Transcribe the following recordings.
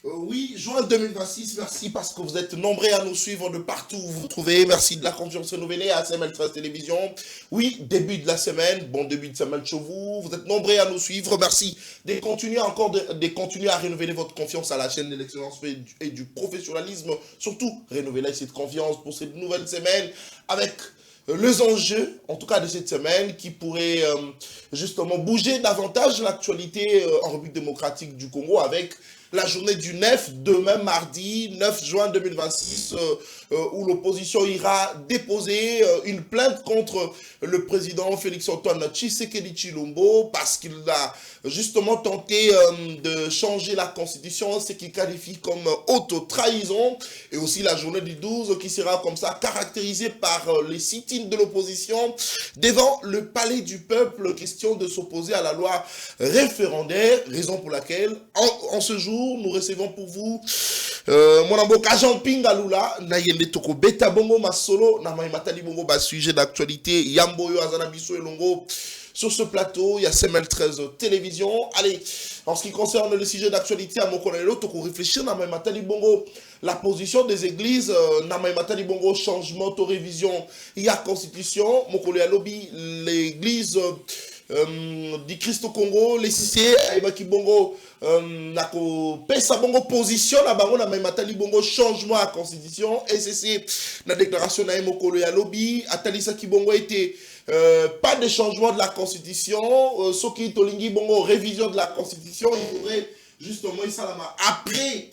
Oui, juin 2026, merci parce que vous êtes nombreux à nous suivre de partout où vous vous trouvez. Merci de la confiance renouvelée à CML13 Télévision. Oui, début de la semaine, bon début de semaine chez vous. Vous êtes nombreux à nous suivre. Merci de continuer encore de continuer à renouveler votre confiance à la chaîne de l'excellence et du professionnalisme. Surtout, renouveler cette confiance pour cette nouvelle semaine avec les enjeux, en tout cas de cette semaine, qui pourraient justement bouger davantage l'actualité en République démocratique du Congo avec la journée du 9, demain mardi 9 juin 2026, où l'opposition ira déposer une plainte contre le président Félix-Antoine Tshisekedi Tshilombo parce qu'il a justement tenté de changer la constitution, ce qu'il qualifie comme auto-trahison, et aussi la journée du 12 qui sera comme ça caractérisée par les sit-ins de l'opposition devant le palais du peuple, question de s'opposer à la loi référendaire, raison pour laquelle en ce jour nous recevons pour vous mon amboka Jean-Ping Alula na yende toko beta bongo masolo na matali bongo ba sujet d'actualité yamboyo azana biso elongo. Sur ce plateau, il y a CML13 Télévision. Allez, en ce qui concerne le sujet d'actualité, à mon collègue, on réfléchir dans Matali Bongo, la position des églises, dans Matali Bongo, changement, révision, il y a constitution, mon collègue lobby, l'église du Christ au Congo, les CC, Aïbaki Bongo, nako pesa bongo position na bango na Matali Bongo changement à constitution, SCC, la déclaration na mon collègue lobby, Atalisa Kibongo était pas de changement de la constitution, ce qui est bongo révision de la constitution, il faudrait justement après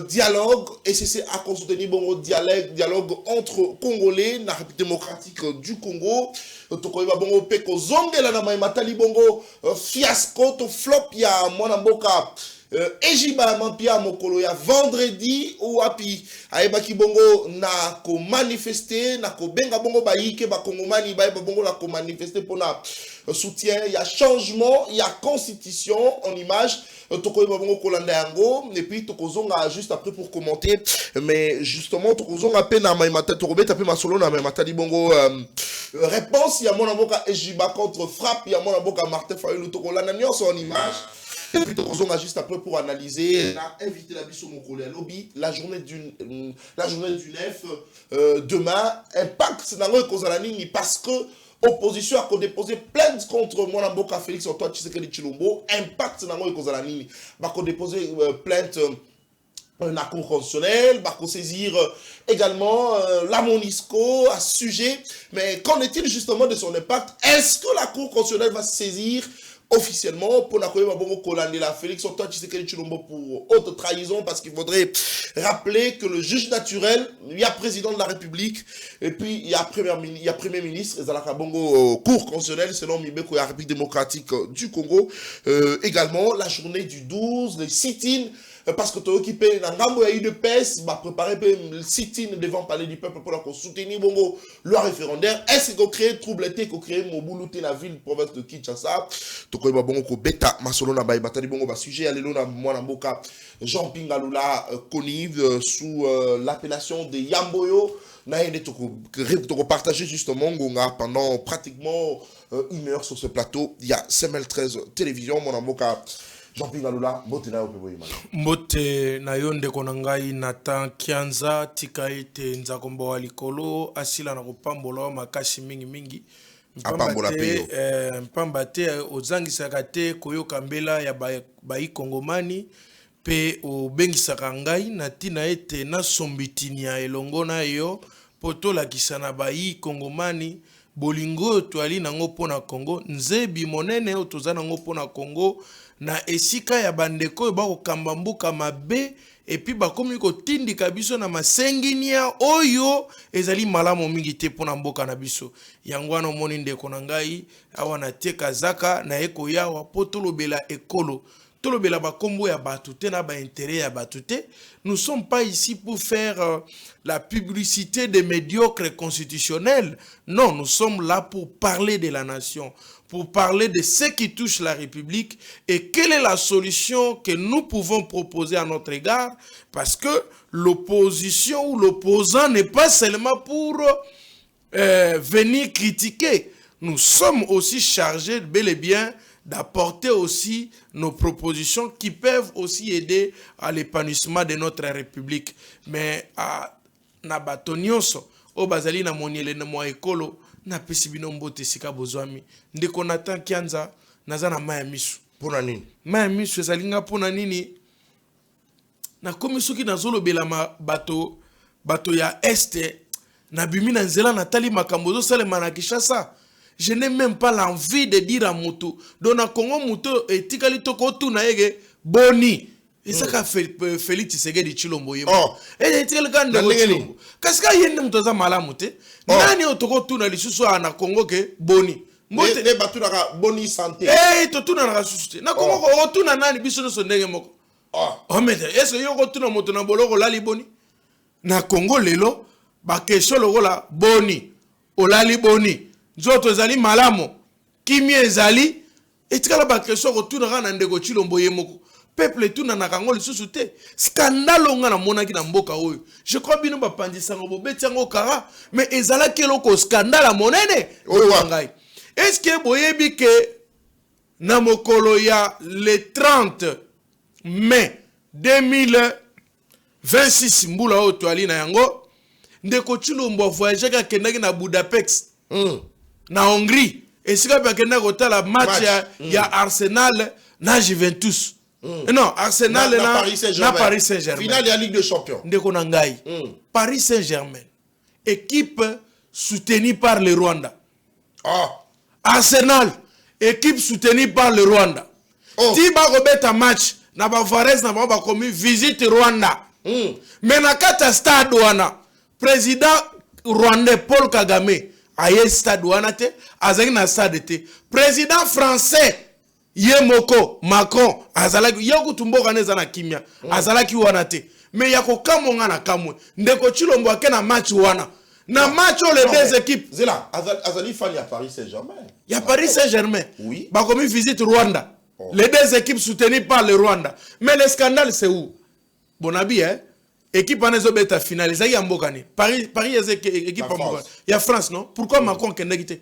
dialogue, et c'est à soutenir bongo dialogue entre Congolais, la République démocratique du Congo, tokoyeba bongo peko zongela na matali bongo fiasco to flop ya mwana mboka Ejiba Mampia Mokolo ya vendredi ou api aebaki bongo na ko manifester na ko benga bongo baïke ba kongomani ba bongo na ko manifester pour na soutien, il y a changement, il y a constitution en image tokoyeba bongo kolanda yango et puis tokozonga juste après pour commenter, mais justement tokozonga pe na maimata tokobeta pe masolo na maimata di bongo réponse il y a mon avocat Ejiba contre frappe, il y a mon avocat Martin Fayulu tokolanda nyonso en image. Et puis, on a juste après pour analyser, inviter la biso mon collègue lobby, la journée du 9, demain, impact dans le Kozalani parce que opposition a déposé plainte contre mon amboka Félix Antoine Tshisekedi Tshilombo, impact dans le Kozalani, va déposer plainte la Cour constitutionnelle, va saisir également la Monisco à ce sujet, mais qu'en est-il justement de son impact? Est-ce que la Cour constitutionnelle va saisir officiellement pour n'akoyeba bongo kolandela Félix Antoine Tshisekedi Tshilombo pour haute trahison parce qu'il faudrait rappeler que le juge naturel, il y a président de la République et puis il y a premier ministre ezalaka bongo cour constitutionnelle selon Mibeko la République démocratique du Congo, également la journée du 12 les sit-in parce que tu es occupé dans Ngambo et UDPS, va préparer le sit-in devant parler du peuple pour soutenir bongo loi référendaire. Est-ce qu'on crée troubleté, qu'on crée Mobulouté la ville, province de Kinshasa? Toko iba bongo ko beta masolo na baïba tali bongo ba sujet alelo na mwana mboka Jean-Ping Alula connive sous l'appellation de Yamboyo. Na yende toko partager justement ngonga pendant pratiquement 1 heure sur ce plateau. Il y a CML13 Télévision, mwana mboka Jean-Pierre Galula, mbote na yo pe boyima. Mbote na yo ndeko na ngai Nathan Kianza tika ete nzakombo wa likolo asila na kopambola makasi mingi. Mpamba te ozangisaka te koyoka mbela ya bayi kongomani pe obengisaka ngai na tina ete na sombitini ya elongo na yo poto lakisa na bayi kongomani bolingo toali nango pona Congo nzebi monene otoza nango pona Congo na esika ya bandeko bako kambambuka mabe epi bakomi kotindika biso na masenginia oyo ezali malamu mingi te pona mboka na biso yango wana omoni ndeko na ngai awa na teka zaka na eko yawa po tolobela ekolo tolobela bakombo ya batu te na ba intérêt ya batu te. Nous sommes pas ici pour faire la publicité des médiocres constitutionnels. Non, nous sommes là pour parler de la nation, pour parler de ce qui touche la République et quelle est la solution que nous pouvons proposer à notre égard, parce que l'opposition ou l'opposant n'est pas seulement pour venir critiquer. Nous sommes aussi chargés bel et bien d'apporter aussi nos propositions qui peuvent aussi aider à l'épanouissement de notre République. Mais à Nabato nyonso, au bazali na moniele na mwa ekolo, na pesi bino mbote sika bozwami. Ndeko Nathan Kianza, naza na maya misu. Pona nini? Maya misu ezalinga pona nini? Na komi soki nazolobela bato ya este, na bimi na nzela natali makambo salema na Kinshasa. Je n'ai même pas l'envie de dire à Moutou. Donc na Congo Moutou etikali toko tu na yege boni. Et ça ka Félix Tshisekedi Tshilombo yemo. Et etikali kande ko Tshilombo. Kasika yende mutoza malamu te. Nani otoko tu na lisusu na Congo ke boni. Mbote ne batu na boni santé. To tu na rasusu te. Na Congo ko tu na nani biso no ndenge moko. Mais est-ce que yoko tu na moto na boloko lali boni? Na Congo lelo ba kesho lokola boni. Olali boni. Nzoto ezali malamo. Kimi ezali. Etikala ba kesho ko tu na na ndeko Tshilombo yemoko. Peuple tout na nakango lisusu te. Scandale nga na monaki na mboka oyo. Je crois bino ba pandisa ngo bobeti ngo kara, mais ezala keloko scandale monene. Oyo est-ce que boyebi ke na mokolo ya le 30 mai 2026 mbula oyo toali na yango ndeko Tshilombo voyage ka kendaki na Budapest na Hongrie esika pa kendaki kotala match ya Arsenal na Juventus. Non, Arsenal na Paris Saint-Germain. Finale de la Ligue des Champions. Ndeko na ngai. Paris Saint-Germain. Équipe soutenue par le Rwanda. Arsenal. Équipe soutenue par le Rwanda. Tiba robeta match. Na ba Varese na ba komi visite Rwanda. Mais na kata stade wana. Président rwandais Paul Kagame. Aye stade wana te. Azaki na stade te. Président français. Yemoko Macron azalaki yoko tumboka neza na kimia azalaki wana te mais yako kamonga na kamwe ndeko Tshilombo akena match wana na match les deux équipes zela azali fan ya Paris Saint-Germain. Ya Paris Saint-Germain. Oui. Ba comme visite Rwanda. Les deux équipes soutenues par le Rwanda. Mais le scandale c'est où? Bonabi équipe en ezobeta finale ça y a mbokani. Paris équipe en mbokani. Ya France non? Pourquoi Macron kendaki?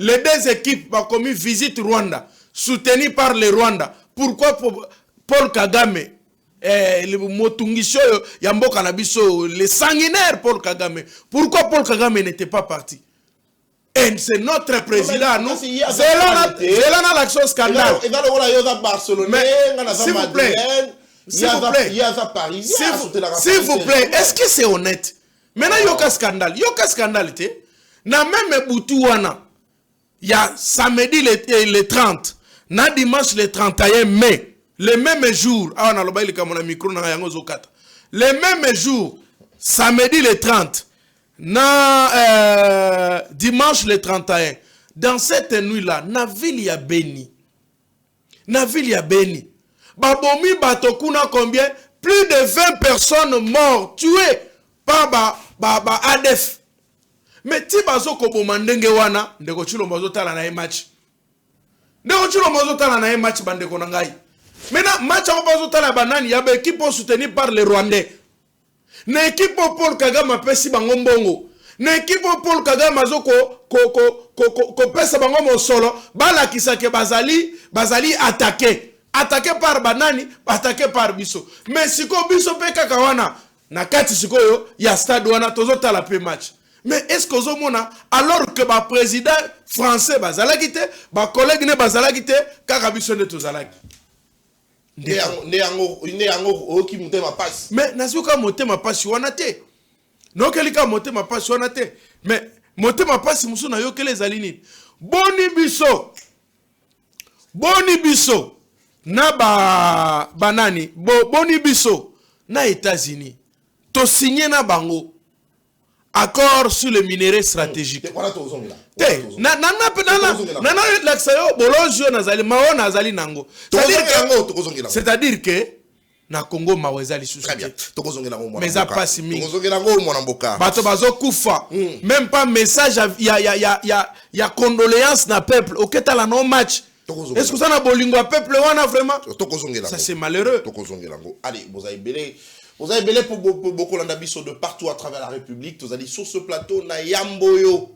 Les deux équipes ont commis visite Rwanda, soutenues par le Rwanda. Pourquoi Paul Kagame, le Motungisho, Yambo Kanabiso, le sanguinaire Paul Kagame, pourquoi Paul Kagame n'était pas parti? Et c'est notre président, nous. C'est là l'action scandale. S'il vous plaît, s'il vous plaît, est-ce que c'est honnête? Maintenant, il y a un scandale. Il y a un scandale. Na même Boutouana. Il y a samedi le 30, na dimanche le 31 mai, le même jour, le même jour, samedi le 30, na dimanche le 31, dans cette nuit-là, na ville ya Beni, babomi batokuna combien? Plus de 20 personnes mortes, tuées par ADF. Mais si bazo kobo mandenge wana ndeko Tshilombo zotala na match. Ndeko Tshilombo zotala na match bandeko na ngai. Maintenant match on bazo tala banani ya ba équipe soutenue par les Rwandais. Na équipe Paul Kagame pesi bango mbongo. Na équipe Paul Kagame azoko ko pesa bango mosolo bala kisake bazali attaqué par banani, attaqué par biso. Mais siko biso pe kaka wana na kati sikoyo ya stade wana tozotala pe match. Mais est-ce que vous avez alors que le président français bazalaki te, ba collègue ne bazalaki te, kakabiso ne tozalaki. Ne yango ki mutema passe. Mais nazuka mutema passe wana te. Non kelika mutema passe wana te. Mais mutema passe musu na yokele zalini. Boni biso na banani, boni biso na États-Unis. To signé na bango. Accord sur le minerai stratégique. C'est-à-dire que na Congo mawezali souci. Mais ça passe mi. Bato bazo kufa. Même pas message ya condoléances na peuple. Oketa la non match. Est-ce que ça na bolingo peuple wana vraiment? Ça c'est malheureux. Allez, vous avez belé pour beaucoup d'ambition de partout à travers la République. Vous allez sur ce plateau, na Yamboyo.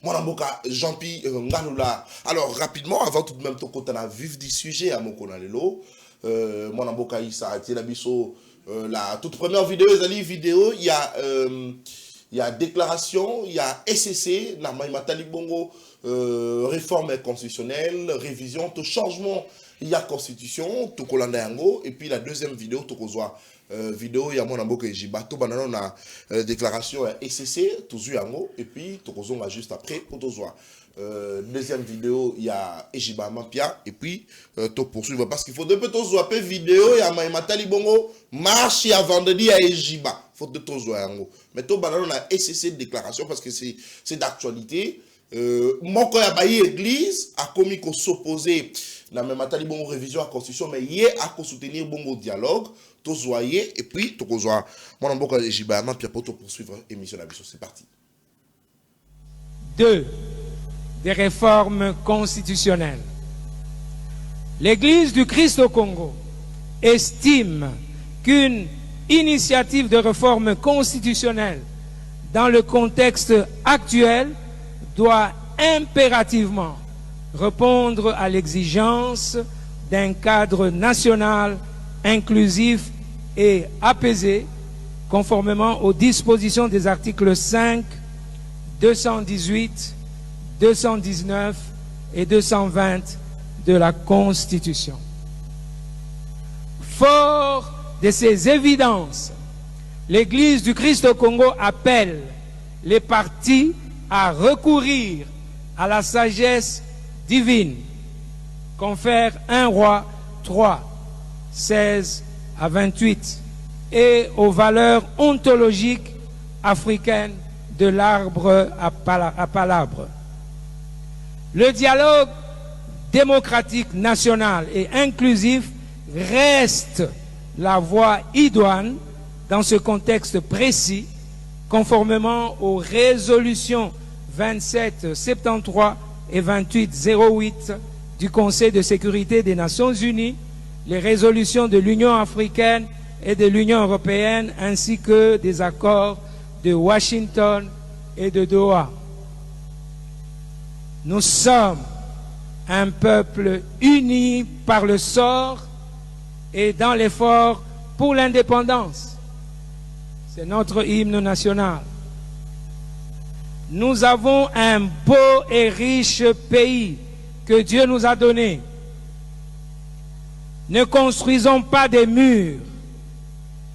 Mon amboka Jean-Pi Ngaloula. Alors rapidement, avant tout de même ton côté à vif du sujet à mon konalelo, mon amboka Issa Tielabiso, la toute première vidéo, il y a déclaration, il y a SCC, Matali Bongo, réforme constitutionnelle, révision, tout changement, il y a constitution, tout kolanda yango, et puis la deuxième vidéo, tout kozwa. Vidéo, il y a mon amboka Ejiba, tout banana na déclaration SCC, tout yango, et puis tout kozonga juste après, pour tout zwa. Deuxième vidéo, il y a Ejiba Mampia, et puis tout poursuivre, parce qu'il faut de peu tout zwa, vidéo, il y a Matali Bongo, marche, il y a vendredi à Ejiba, faut de tout zwa yango. Mais tout banana na SCC déclaration, parce que c'est d'actualité. Mon quand y a église a commis qu'on s'opposer dans même matali bongo révision à constitution mais hier à soutenir bongo dialogue tous voyez et puis tout kozwa mon amboka Ejiba ma pierre pour poursuivre émission d'Abisso. C'est parti. 2. Des réformes constitutionnelles. L'Église du Christ au Congo estime qu'une initiative de réforme constitutionnelle dans le contexte actuel doit impérativement répondre à l'exigence d'un cadre national inclusif et apaisé, conformément aux dispositions des articles 5, 218, 219 et 220 de la Constitution. Fort de ces évidences, l'Église du Christ au Congo appelle les partis à recourir à la sagesse divine, confère 1 Roi 3, 16 à 28, et aux valeurs ontologiques africaines de l'arbre à palabre. Le dialogue démocratique national et inclusif reste la voie idoine dans ce contexte précis, conformément aux résolutions 2773 et 2808 du Conseil de sécurité des Nations Unies, les résolutions de l'Union africaine et de l'Union européenne, ainsi que des accords de Washington et de Doha. Nous sommes un peuple uni par le sort et dans l'effort pour l'indépendance. C'est notre hymne national. Nous avons un beau et riche pays que Dieu nous a donné. Ne construisons pas des murs,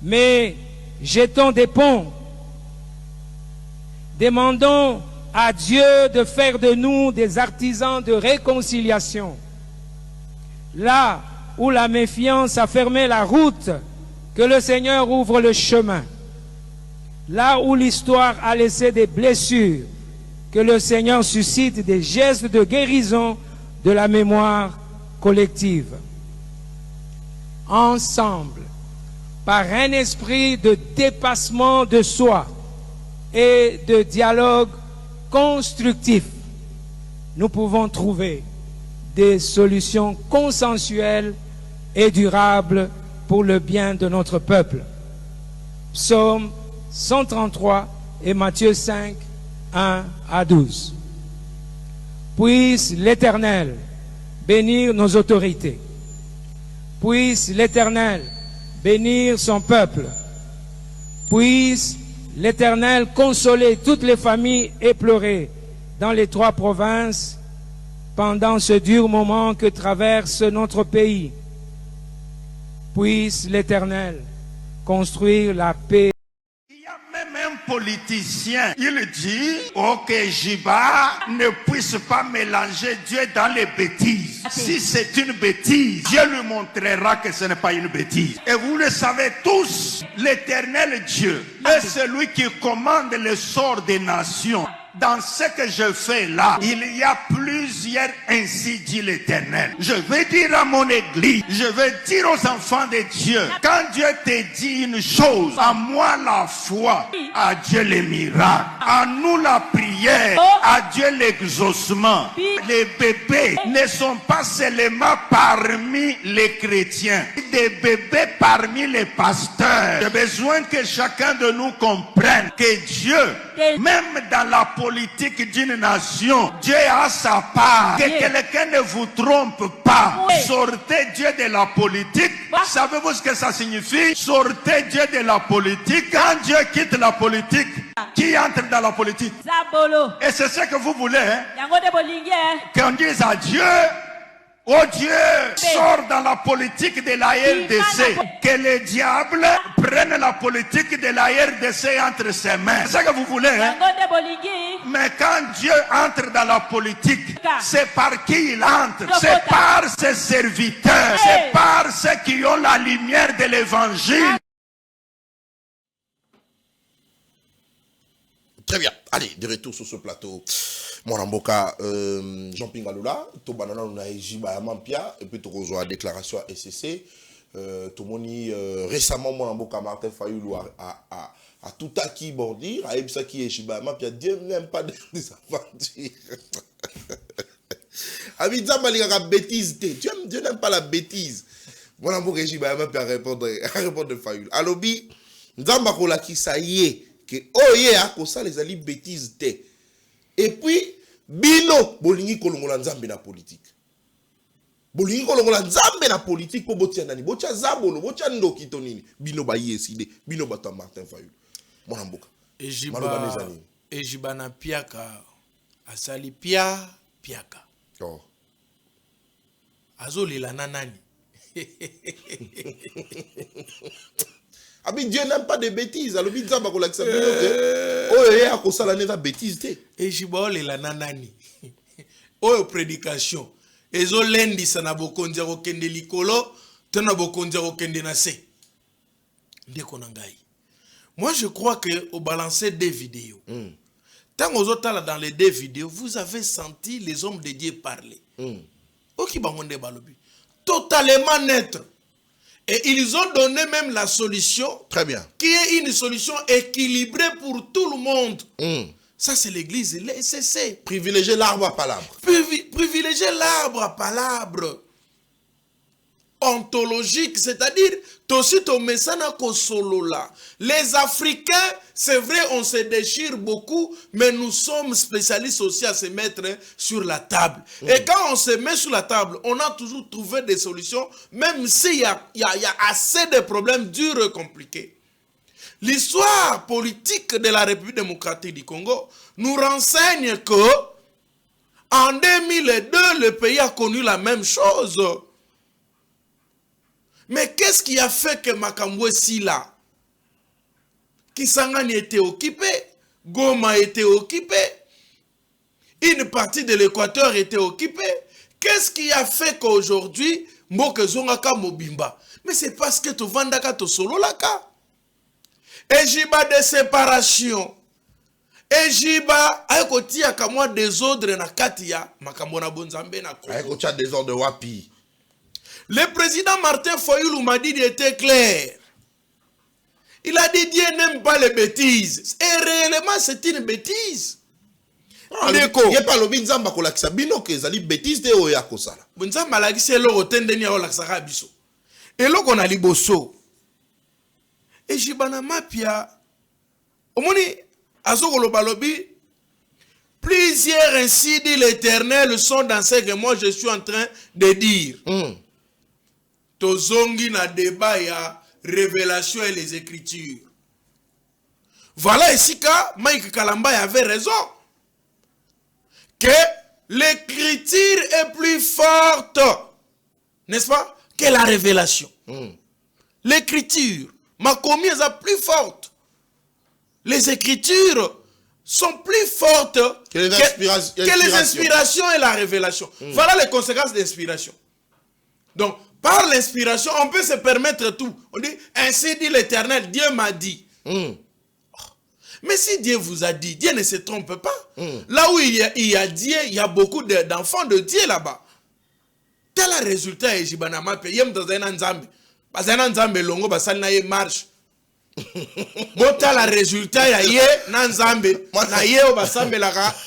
mais jetons des ponts. Demandons à Dieu de faire de nous des artisans de réconciliation. Là où la méfiance a fermé la route, que le Seigneur ouvre le chemin. Là où l'histoire a laissé des blessures, que le Seigneur suscite des gestes de guérison de la mémoire collective. Ensemble, par un esprit de dépassement de soi et de dialogue constructif, nous pouvons trouver des solutions consensuelles et durables pour le bien de notre peuple. Psaume 133 et Matthieu 5, 1 à 12. Puisse l'Éternel bénir nos autorités. Puisse l'Éternel bénir son peuple. Puisse l'Éternel consoler toutes les familles éplorées dans les 3 provinces pendant ce dur moment que traverse notre pays. Puisse l'Éternel construire la paix. Il y a même un politicien, il dit que Jiba ne puisse pas mélanger Dieu dans les bêtises. Si c'est une bêtise, Dieu lui montrera que ce n'est pas une bêtise. Et vous le savez tous, l'Éternel Dieu est celui qui commande le sort des nations. Dans ce que je fais là, il y a plusieurs, ainsi dit l'Éternel. Je vais dire à mon église, je vais dire aux enfants de Dieu, quand Dieu te dit une chose, à moi la foi, à Dieu les miracles, à nous la prière, à Dieu l'exaucement. Les bébés ne sont pas seulement parmi les chrétiens, des bébés parmi les pasteurs. serviteur. J'ai besoin que chacun de nous comprenne que Dieu, même dans la politique d'une nation, Dieu a sa part. Que quelqu'un ne vous trompe pas. Sortez Dieu de la politique. Savez-vous ce que ça signifie? Sortez Dieu de la politique. Quand Dieu quitte la politique, qui entre dans la politique? Et c'est ce que vous voulez, hein? Qu'on dise à Dieu, oh Dieu, sort dans la politique de la RDC. Que le diable prenne la politique de la RDC entre ses mains. C'est ce que vous voulez, hein? Mais quand Dieu entre dans la politique, c'est par qui il entre? C'est par ses serviteurs. C'est par ceux qui ont la lumière de l'évangile. Très bien. Allez, de retour sur ce plateau. Mwanamboka, Jean-Pierre Galula, Tobanana Jiba Mampia, et puis tu rejoins la déclaration à SCC. Tomoni, récemment, Mwanamboka Martin Fayoulou a tout acquis bordir, a Ebsa qui est Jiba Mampia, Dieu n'aime pas des aventures. Abidza Malika bêtise, Dieu n'aime pas la bêtise. Mwanamboka Jiba Mampia a répondre Fayoulou. Alobi, Nzamba Kolaki, ça y est, que oh yeah, que ça les alliés bêtises te. Et puis, bino, bolingi kolongola nzambe na politique. Bolingi kolongola nzambe na politique po botia nani. Botia zabolo, botia ndoki tonini. Bino ba yeside, bino bata Martin Fayoulou. Mwana mboka. Ejiba na piaka, asali piaka. Oh. Azoli la nanani. Abi Dieu n'aime pas de bêtises. Alors bizarre ba ko la kisa bino ke. Oh yeah, ko sala neta bêtise te. Ejiba la nanani. Oh prédication. Ezo lendi sana bokondia ko kende likolo, tena bokondia ko kende na se. Ndeko na ngai. Moi je crois que au balancer des vidéos. Tant aux autres dans les deux vidéos, vous avez senti les hommes de Dieu parler. Ok bangonde balobi. Totalement net. Et ils ont donné même la solution. Très bien. Qui est une solution équilibrée pour tout le monde. Ça, c'est l'église. C'est privilégier l'arbre à palabre. Privilégier l'arbre à palabre. Ontologique, c'est-à-dire, les Africains, c'est vrai, on se déchire beaucoup, mais nous sommes spécialistes aussi à se mettre sur la table. Et quand on se met sur la table, on a toujours trouvé des solutions, même s'il y a assez de problèmes durs et compliqués. L'histoire politique de la République démocratique du Congo nous renseigne que en 2002, le pays a connu la même chose. Mais qu'est-ce qui a fait que Makambwe Sila, Kisangani était occupé, Goma était occupé, une partie de l'Équateur était occupée? Qu'est-ce qui a fait qu'aujourd'hui, Mboke Zongaka Mobimba? Mais c'est parce que tu vandaka to solo laka. Ejiba de séparation. Ejiba ayekoti akamwa désordre na katia Makambona Bonzambe na Congo. Ayekoti désordre wapi. Le président Martin Fayoulou m'a dit, il était clair. Il a dit Dieu n'aime pas les bêtises. Et réellement, c'est une bêtise. Il n'y a pas le Nzamba ko lakisa bino ke zali bêtise de oya ko sala. Nzamba la gise lo otendeni o lakisa biso. Et lo kona liboso. Et jibana mapia. Omoni azokolo balobi. Plusieurs ainsi dit l'Éternel sont dans ce que moi je suis en train de dire. Tozongi na débat ya révélation et les écritures. Voilà ici que Mike Kalamba avait raison. Que l'écriture est plus forte, n'est-ce pas, que la révélation. L'écriture, ma commis est plus forte. Les écritures sont plus fortes que les inspirations et la révélation. Voilà les conséquences de l'inspiration. Donc, par l'inspiration, on peut se permettre tout. On dit, ainsi dit l'Éternel, Dieu m'a dit. Mais si Dieu vous a dit, Dieu ne se trompe pas. Là où il y a Dieu, il y a beaucoup d'enfants de Dieu là-bas. Tel est le résultat, et Jibanama, Payem dans un ensemble. Parce qu'un ensemble longo, ça n'a pas marche. Bon, tel est le résultat, il y a un ensemble.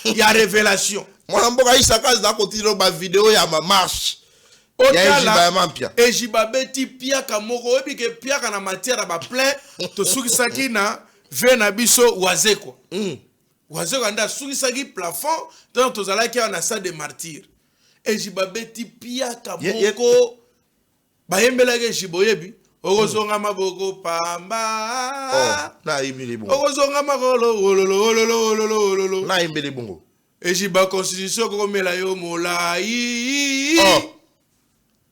Il y a révélation. Moi, je suis en train de vidéo, il y a ma marche. Ejiba Mapia. Ejiba beti piaka moko ebi ke piaka na matière ba plein to sukisaki na vena biso wazeko. Wazeko anda sukisaki plafond donc tozalaki na salle de martyr. Ejiba beti piaka moko bayembelaki jiboyebi okozonga maboko pamba. Na imbele bongo. Okozonga makolo Na imbele bongo. Ejiba constitution kokomela yo molai.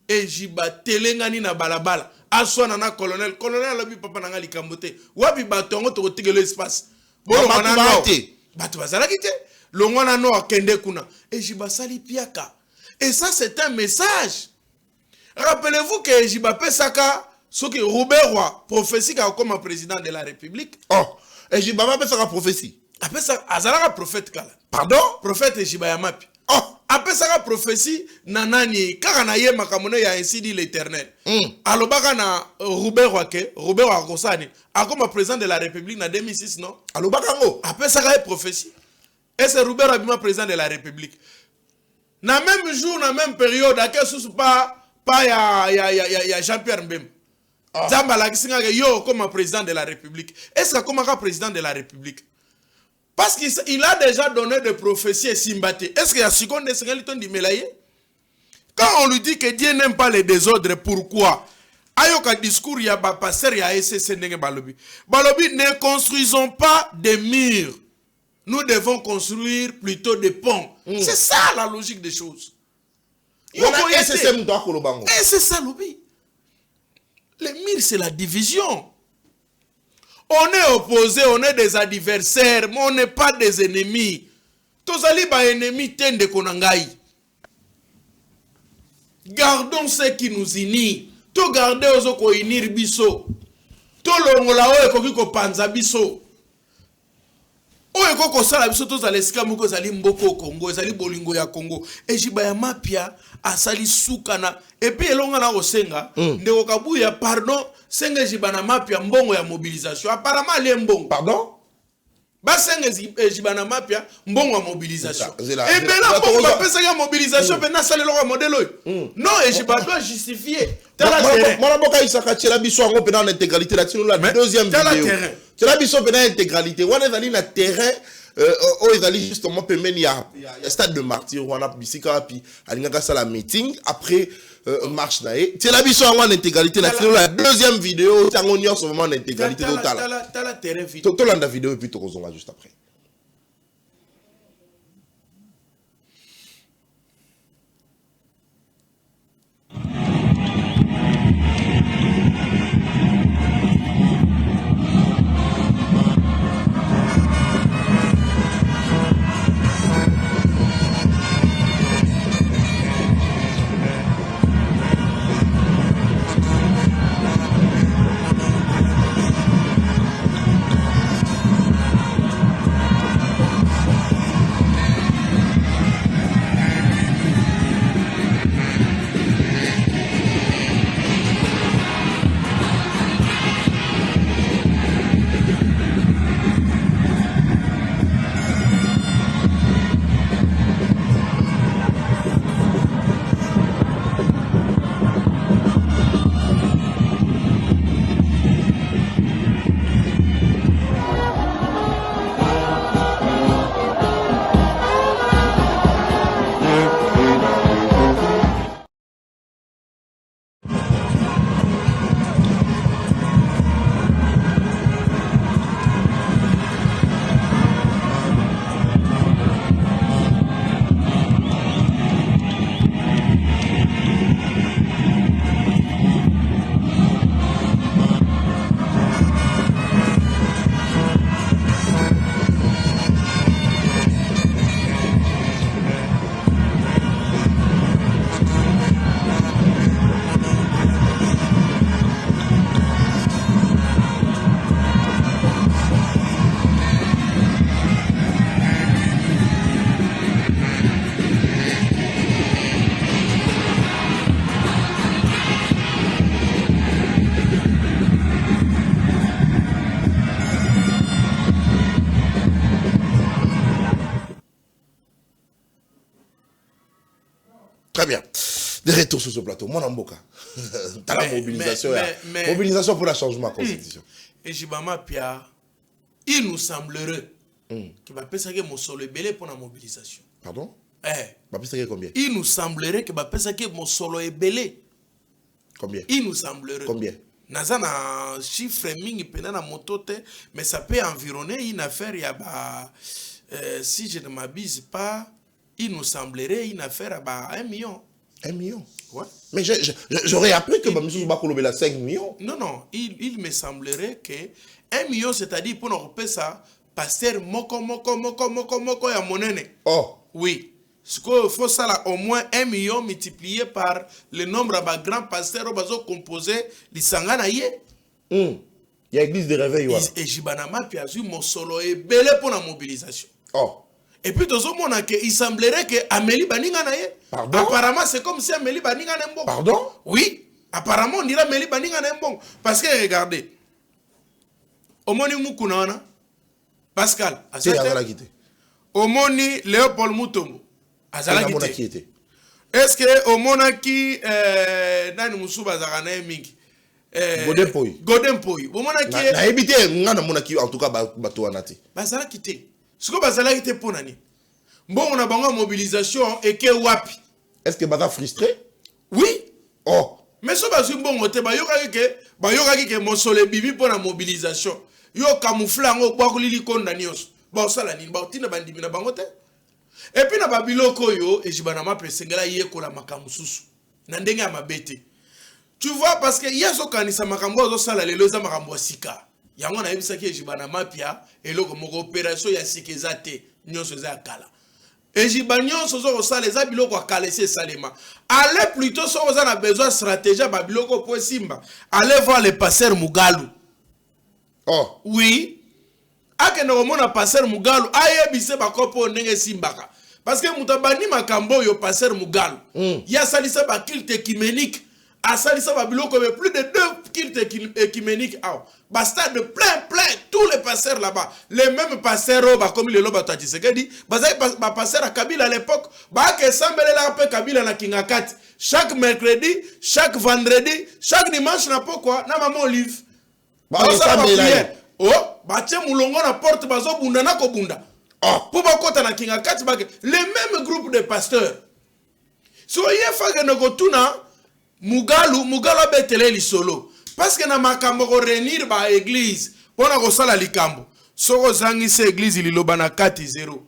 Ejiba telengani na balabala. Aswana na colonel. Colonel alobi papa nanga likambo te. Wapi batongo to kotigelo espace. Bolo mana te. Batu bazalaki te. Longwana no akende kuna. Ejiba sali piaka. Et ça c'est un message. Rappelez-vous que Ejiba pesaka soki Robert Roy prophétie comme président de la République. Ejiba va pesaka prophétie. Apesa azalaka prophète kala. Pardon? Prophète Ejiba ya mapi. Apesaka prophétie nanani kaka na ye makamone ya ainsi dit l'Éternel. Alobaka na Robert Roy Kosani akoma président de la République na 2006 non? Alobaka ngo apesaka prophétie. Et c'est Robert Abima président de la République. Na même jour, na même période, à quel sous pas ya Jean-Pierre Mbem. Zamba la kisinga yo comme président de la République. Est-ce que comme président de la République? Parce qu'il a déjà donné des prophéties et Simbaté. Est-ce qu'il y a seconde de dit Melaye? Quand on lui dit que Dieu n'aime pas les désordres, pourquoi? Ayoka discours ya ba passer ya SSC ndenge balobi. Balobi ne construisons pas des murs. Nous devons construire plutôt des ponts. C'est ça la logique des choses. Et c'est ça l'oubli. Les murs, c'est la division. On est opposés, on est des adversaires, mais on n'est pas des ennemis. Tozali ba ennemis tende konangai. Gardons ce qui nous unit. To garder ozoko inir biso. To longola o ekoki ko panza biso. Oye koko sala biso to zalesika moko zali mboko Congo, zali bolingo ya Congo. Ejiba ya mapia asali sukana. Et puis elonga na osenga, ndeko kabuya pardon, senga ejiba na mapia mbongo ya mobilisation. Apparemment les mbongo. Pardon? Ba senga ejiba na mapia mbongo ya mobilisation. Et ben là pour ba pesa ya mobilisation pe na sala lo modelo. Non, ejiba doit justifier. Mona boka isaka tshela biso ngo pe na intégralité la tino la deuxième vidéo. C'est la mission pénale intégralité. On est allé dans le terrain, on est allé justement pemeni ya stade de martyr, on a bisika puis alingaka ça la meeting après marche nae. C'est la mission en intégralité la deuxième vidéo, c'est on y a vraiment en intégralité totale. T'as la terrain vidéo. Tout la vidéo et puis tout on va juste après. Très bien. De retour sur ce plateau, mon amboka. T'as la mobilisation. Mobilisation pour le changement de la constitution. Et Jibama Pia, il nous semblerait qu'il va passer mon solo belé pour la mobilisation. Pardon? Va passer combien? Il nous semblerait qu'il va passer mon solo belé. Combien? Il nous semblerait. Combien? Naza na chiffre mingi pena na motote, mais ça peut environner une affaire si je ne m'abuse pas, il nous semblerait une affaire à 1 million. 1 million? Ouais. Mais j'aurais appris que M. Bakolobela 5 millions. Non, il me semblerait que 1 million, c'est-à-dire pour nous repérer ça, pasteur moko ya monene. Oh. Oui. Ce qu'il faut ça là, au moins 1 million multiplié par le nombre de grands pasteurs qui ont composé l'Isangana yé. Il y a l'église de réveil. Et Jibanama puis a eu mon solo et belé pour la mobilisation. Oh. Et puis il semblerait que Amélie Baninga na yé. Pardon? Apparemment c'est comme si Amélie Baninga n'est bon. Pardon? Oui. Apparemment on dirait Amélie Baninga n'est bon. Parce que regardez. Omoni Moukounana. Pascal. Omoni Léopold Moutombo. Est-ce que au monaki nani musuba zakana mingi Godem Poi au monaki na ebité ngana monaki en tout cas bato anati bazala kité siko bazala kité ponani mbongo na bango mobilisation et que wapi est-ce que baza frustré? Oui. Oh mais so bazu mbongo te bayokaki ke mosole bibi pour la mobilisation yo camoufler ngo bwa kulili kondani yoso ba sala nini ba tina bandimi na bango te. Et puis na babiloko yo et jibanama pesengela yekola makambo susu na ndenge ya mabete. Tu vois parce que yeso kanisa makambo zo sala lelo za makambo sika yango na yebisa ki jibanama pia eloko moko opération ya sikezate nyonso za kala et jibanyo zo sala za biloko akala ese salema allez plutôt so za na besoin stratégie babiloko po simba allez voir le pasteur Mugalu. Oh oui akende komona pasteur Mugalu ayebise bakopo ndenge simbaka. Parce que mutabani makambo yo pasteur Mugalu. Ya salisa ba culte écuménique. A salisa ba biloko plus de 2 cultes écuméniques. Basta de plein tous les pasteurs là-bas. Les mêmes pasteurs comme le loba Tshisekedi, ba pasteur à Kabila à l'époque, ba ke sambele la pe Kabila na Kingakati. Chaque mercredi, chaque vendredi, chaque dimanche na pourquoi na maman olive. Ba prière. Oh, ba tie mulongo na porte bazo bunda na ko bunda. Pour les mêmes groupes de pasteurs. So ye fage no tuna Mugalu betele li solo. Parce que na makambo ko réunir ba église pona ko sala likambo. Soko zangi se église li loba na 4-0.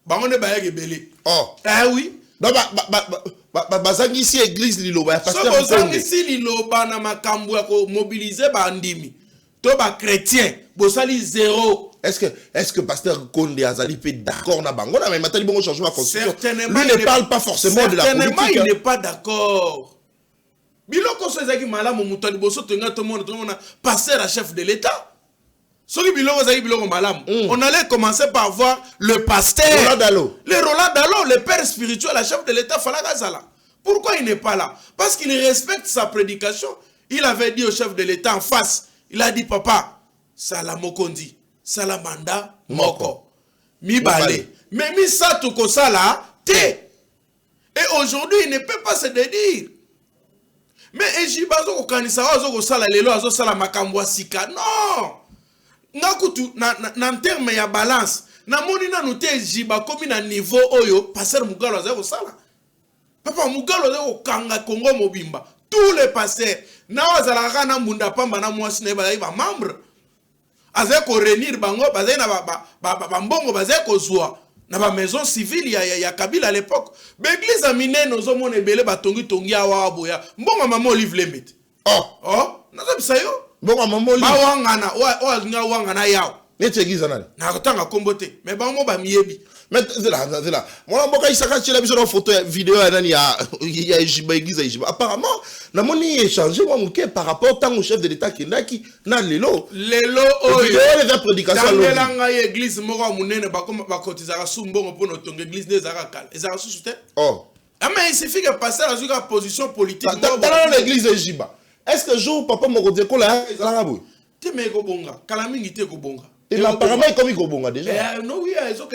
Ba ngone ba yeke belé. Oh. Oui. Ba zangi si église li loba pasteur. Soko zangi si li loba na makambo ya ko mobiliser ba ndimi. To ba chrétien, bo sali 0. Est-ce que pasteur Konde Azali peut d'accord na bango na mais matali bon changement constitution. Certainement lui ne parle pas forcément de la politique. Certainement il n'est pas d'accord. Biloko so ezaki malamu mutali boso tenga tout le monde pasteur à chef de l'État. Soki biloko ezaki biloko malamu. On allait commencer par voir le pasteur. Roland Dalo. Le Roland Dalo, le père spirituel, la chef de l'État Falagazala. Pourquoi il n'est pas là? Parce qu'il respecte sa prédication. Il avait dit au chef de l'État en face. Il a dit papa, Salamokondi. Salamanda moko mibale mais mi satu ko sala te et aujourd'hui il ne peut pas se dédire mais ejibazo ko kanisa ozo ko sala lelo azo sala makambo sika non ngakutu na terme ya balance na moni na note ejiba komi na niveau oyo pasteur Mugalu azo ko sala papa Mugalu azo ko kanga Congo mobimba tous les pasteurs na wazala kana mbunda pamba na mwasi na ba membre azé ko réunir bango bazé na ba mbongo bazé ko zwa na ba maison civile ya Kabila à l'époque l'église a miné nozo mone belé ba tongi awa boya mbongo mama Olive Lemete nazo bisayo mbongo mama Olive ba wangana nga wangana yao neti église nani na kotanga kombote mais bango ba miyebi mais c'est là moi mboka isaka chela biso na photo vidéo ya nani ya Jiba église ya Jiba apparemment na moni échanger moi muke par rapport tant au chef de l'état kindaki na lelo oyo les prédications dans la église moko munene ba kotizaka sumbongo pour notre église des arakal ezaka susu te mais il suffit que passer à une position politique dans l'église de Jiba est-ce que jour papa moko de kola ezala boy te me ko bonga kala mingi te ko bonga. Et apparemment, comme il y déjà. Non, oui, ils ont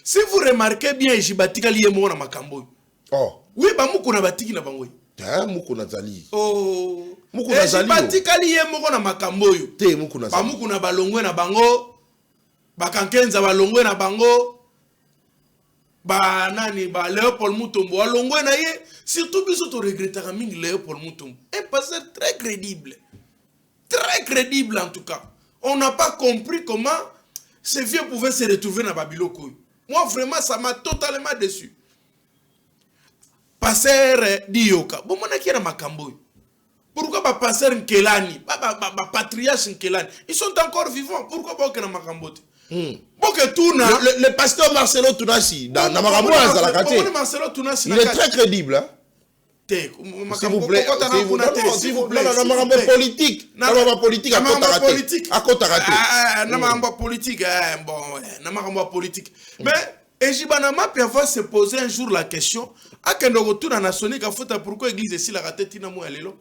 si vous remarquez bien, Jibatika lié mon makambo. Oh. Oui, bah mukuna batiki na bango. Ah, mukuna zali. Oh. Mukuna zali. Batikali ye moko na makambo yo. Te mukuna zali. Ba mukuna balongwe na bango. Bakankenza balongwe na bango. Ba nani ba Léopold Mutombo balongwe na ye. Surtout biso to regrettera mingi Léopold Mutombo. Un pasteur très crédible. Très crédible en tout cas. On n'a pas compris comment ces vieux pouvaient se retrouver dans Babiloko. Moi vraiment ça m'a totalement déçu. Pasteur Dioka. Bon mon qui est dans makambo. Pourquoi ba pasteur Nkelani, ba patriarche Nkelani, ils sont encore vivants. Pourquoi pas que dans makambo? Le pasteur Marcelo Tunasi dans makambo Zalakate. Il est très crédible hein. S'il vous plaît, s'il vous plaît, dans politique, dans politique, à côté politique, bon, politique. Mais Ejibanama peut avoir se poser un jour la question, à quel retour dans la sonique, pourquoi l'église ici la raté tina mo alelo?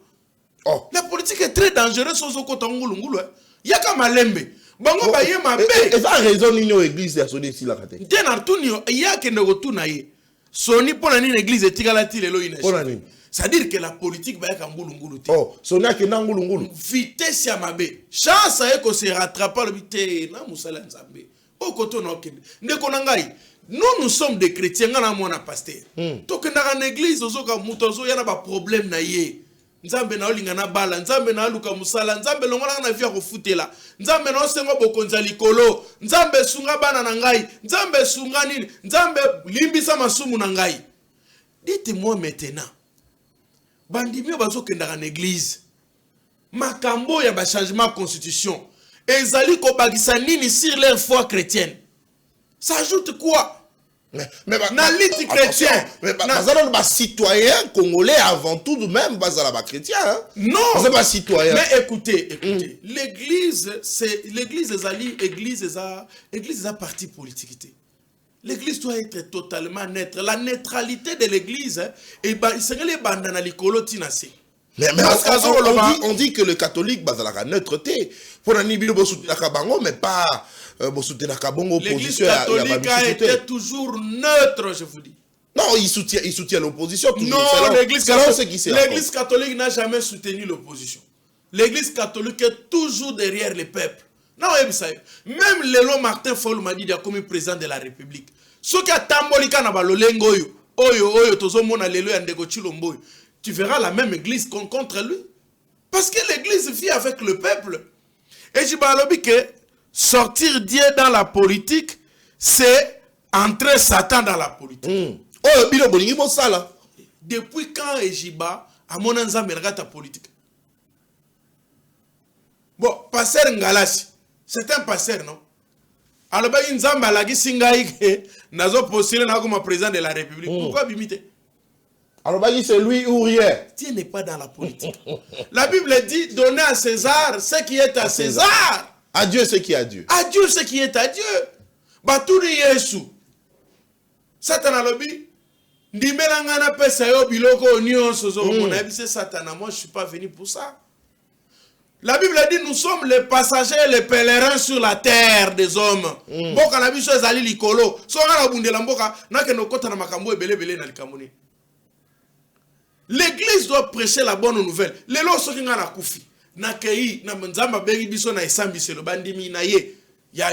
Oh, la politique est très dangereuse sans aucun tangulungulu. Il y a comme Malembe. Bango ba ye mabe. Et ça raison l'union église la sonique ici la raté. Bien Antonio, il y a quel retour na ye. Soni pour l'année l'église est tigalati lelo ina. C'est-à-dire que la politique va être ngulungulu. Oh, Sonia qui n'a ngulungulu. Vitesse ya mabe. Chance à que se rattrape le vite na musala nzambe. Au koto na okende. Ndeko nangai. Nous sommes des chrétiens ngana mona pasteur. To que dans l'église ozoka mutozo yana ba problème na ye. Nzambe na olinga na bala, nzambe na luka musala, nzambe longola na via kofutela. Nzambe na osengo bokonza likolo, nzambe sunga bana na ngai, nzambe sunga nini, nzambe limbisa masumu na ngai. Dites-moi maintenant. Bandimio bazokenda en église. Makambo ya ba changement constitution. Ezali ko bagisa nini sur leur foi chrétienne. Ça ajoute quoi? Mais na liti chrétien. Mais bazala ba citoyen congolais avant tout de même bazala ba chrétien hein? Non. C'est pas citoyen. Mais écoutez. L'église c'est l'église ezali église a parti politique. L'église doit être totalement neutre. La neutralité de l'église, et ben, c'est les bandes dans les colotinacés. Mais on dit que le catholique base la neutralité. Pour un niveau mais pas soutenir l'église catholique a été toujours neutre, je vous dis. Non, il soutient l'opposition. Non, l'église catholique n'a jamais soutenu l'opposition. L'église catholique est toujours derrière le peuple. Non, même Lélo Martin Fayulu m'a dit qu'il a comme président de la République. Ce qui a tambolika na balolengo oyo tozomona lelo ya ndeko Chilombo. Tu verras la même église contre lui. Parce que l'église vit avec le peuple. Et je dis que sortir Dieu dans la politique, c'est entrer Satan dans la politique. Depuis quand Ejiba a mon ensemble ta politique? Bon, pasteur Ngalasi. C'est un pasteur, non? Alors, il y a un qui nazo postulé comme président de la République. Pourquoi bimiter? Alors, c'est lui ou rien. Dieu n'est pas dans la politique. La Bible dit donnez à César ce qui est à César. À Dieu ce qui est à Dieu. À Dieu ce qui est à Dieu. Baturi Yesu. Satan a lobby. Ndimelangana pesa yo biloko onion sozo. Mon avis c'est Satan. Moi je suis pas venu pour ça. La Bible dit nous sommes les passagers et les pèlerins sur la terre des hommes. Boka na biso ezali likolo. So ngana bundela mboka na ke no kota na makambo ebele bele na likamoni. L'église doit prêcher la bonne nouvelle. Lelo so ngana kufi. Na kei na nzamba bengi biso na esambiselo bandimi na ye. Ya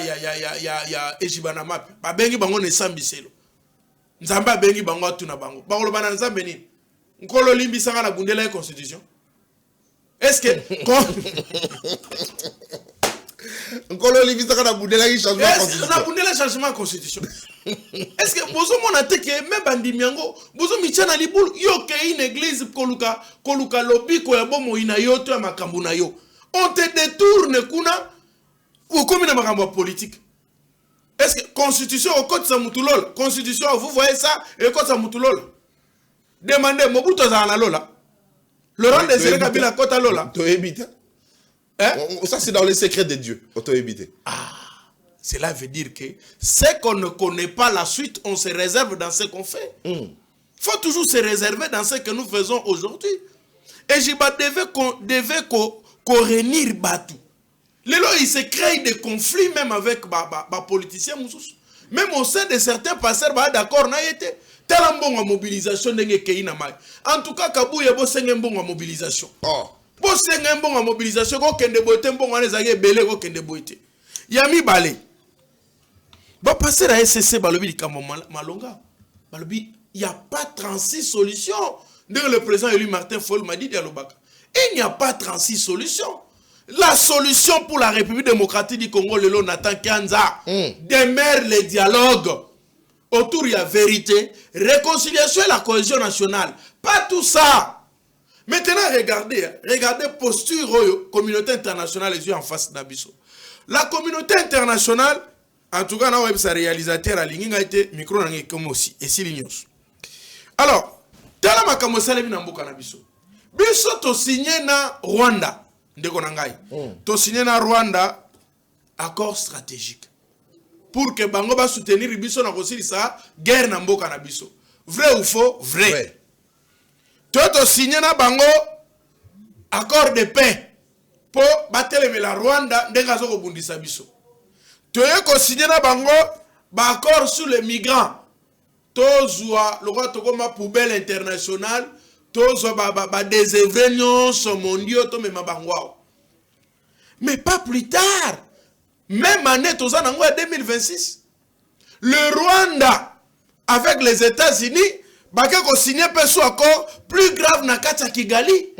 ejibana map. Ba bengi bango na esambiselo. Nzamba bengi bango atuna bango. Ba lo bana nzambe nini? Nkolo limbisa ngana bundela e constitution. Est-ce que changement constitution? Est-ce que bozo monate que même bandimiango bozo michana libulu yo ke une église koluka lobiko ya bomo ina yoto ya makambo na yo. On te détourne kuna ou comme na makambo politique. Est-ce que constitution au code sa mutulol? Constitution vous voyez ça et code sa mutulol. Demandez Mobutu za na lola. Laurent Désiré Kabila Kota Lola. Ça c'est dans les secrets de Dieu. Cela veut dire que ce qu'on ne connaît pas la suite, on se réserve dans ce qu'on fait. Il faut toujours se réserver dans ce que nous faisons aujourd'hui. Et Jiba devait réunir Batu. Lelo, il se crée des conflits même avec les politiciens. Même au sein de certains pasteurs, d'accord, n'a été. tala mbongo mobilisation ndenge keina mai. En tout cas Kabuya bo senga mbongo mobilisation. Bo senga mbongo mobilisation ko kende boite mbongo anezage belé ko kende boite. Yami balé. Bon passer à SCC balobi likambo malonga. Balobi il y a pas 36 solutions. Le président élu Martin Fayulu m'a dit dialobaka. Il n'y a pas 36 solutions. La solution pour la République démocratique du Congo, le Nathan Kanza, démarre les dialogues. Autour, il y a vérité, réconciliation et la cohésion nationale. Pas tout ça. Maintenant, regardez posture communauté internationale, les yeux en face d'Abisso. La communauté internationale, en tout cas, sa réalisateur à ligne a été micro comme aussi. Et si l'ignos. Alors, tala makamosa lebi na mboka na biso. Biso to signé na Rwanda. Ndeko na ngai. To signé na Rwanda accord stratégique. Pour que bango ba soutenir biso na kosilisa guerre na mboka na biso. Vrai ou faux? Vrai. To signé na bango accord de paix. Po bateleme la Rwanda ndenga zo kobundisa biso. To ko signé na bango ba accord sur les migrants. Tozwa le roi tokoma poubelle internationale, tozwa ba désœuvré nyonso mondio to mema bangwao. Mais pas plus tard. Même année toza nango 2026. Le Rwanda avec les États-Unis baka ko signer peso accord plus grave na kati ya Kigali.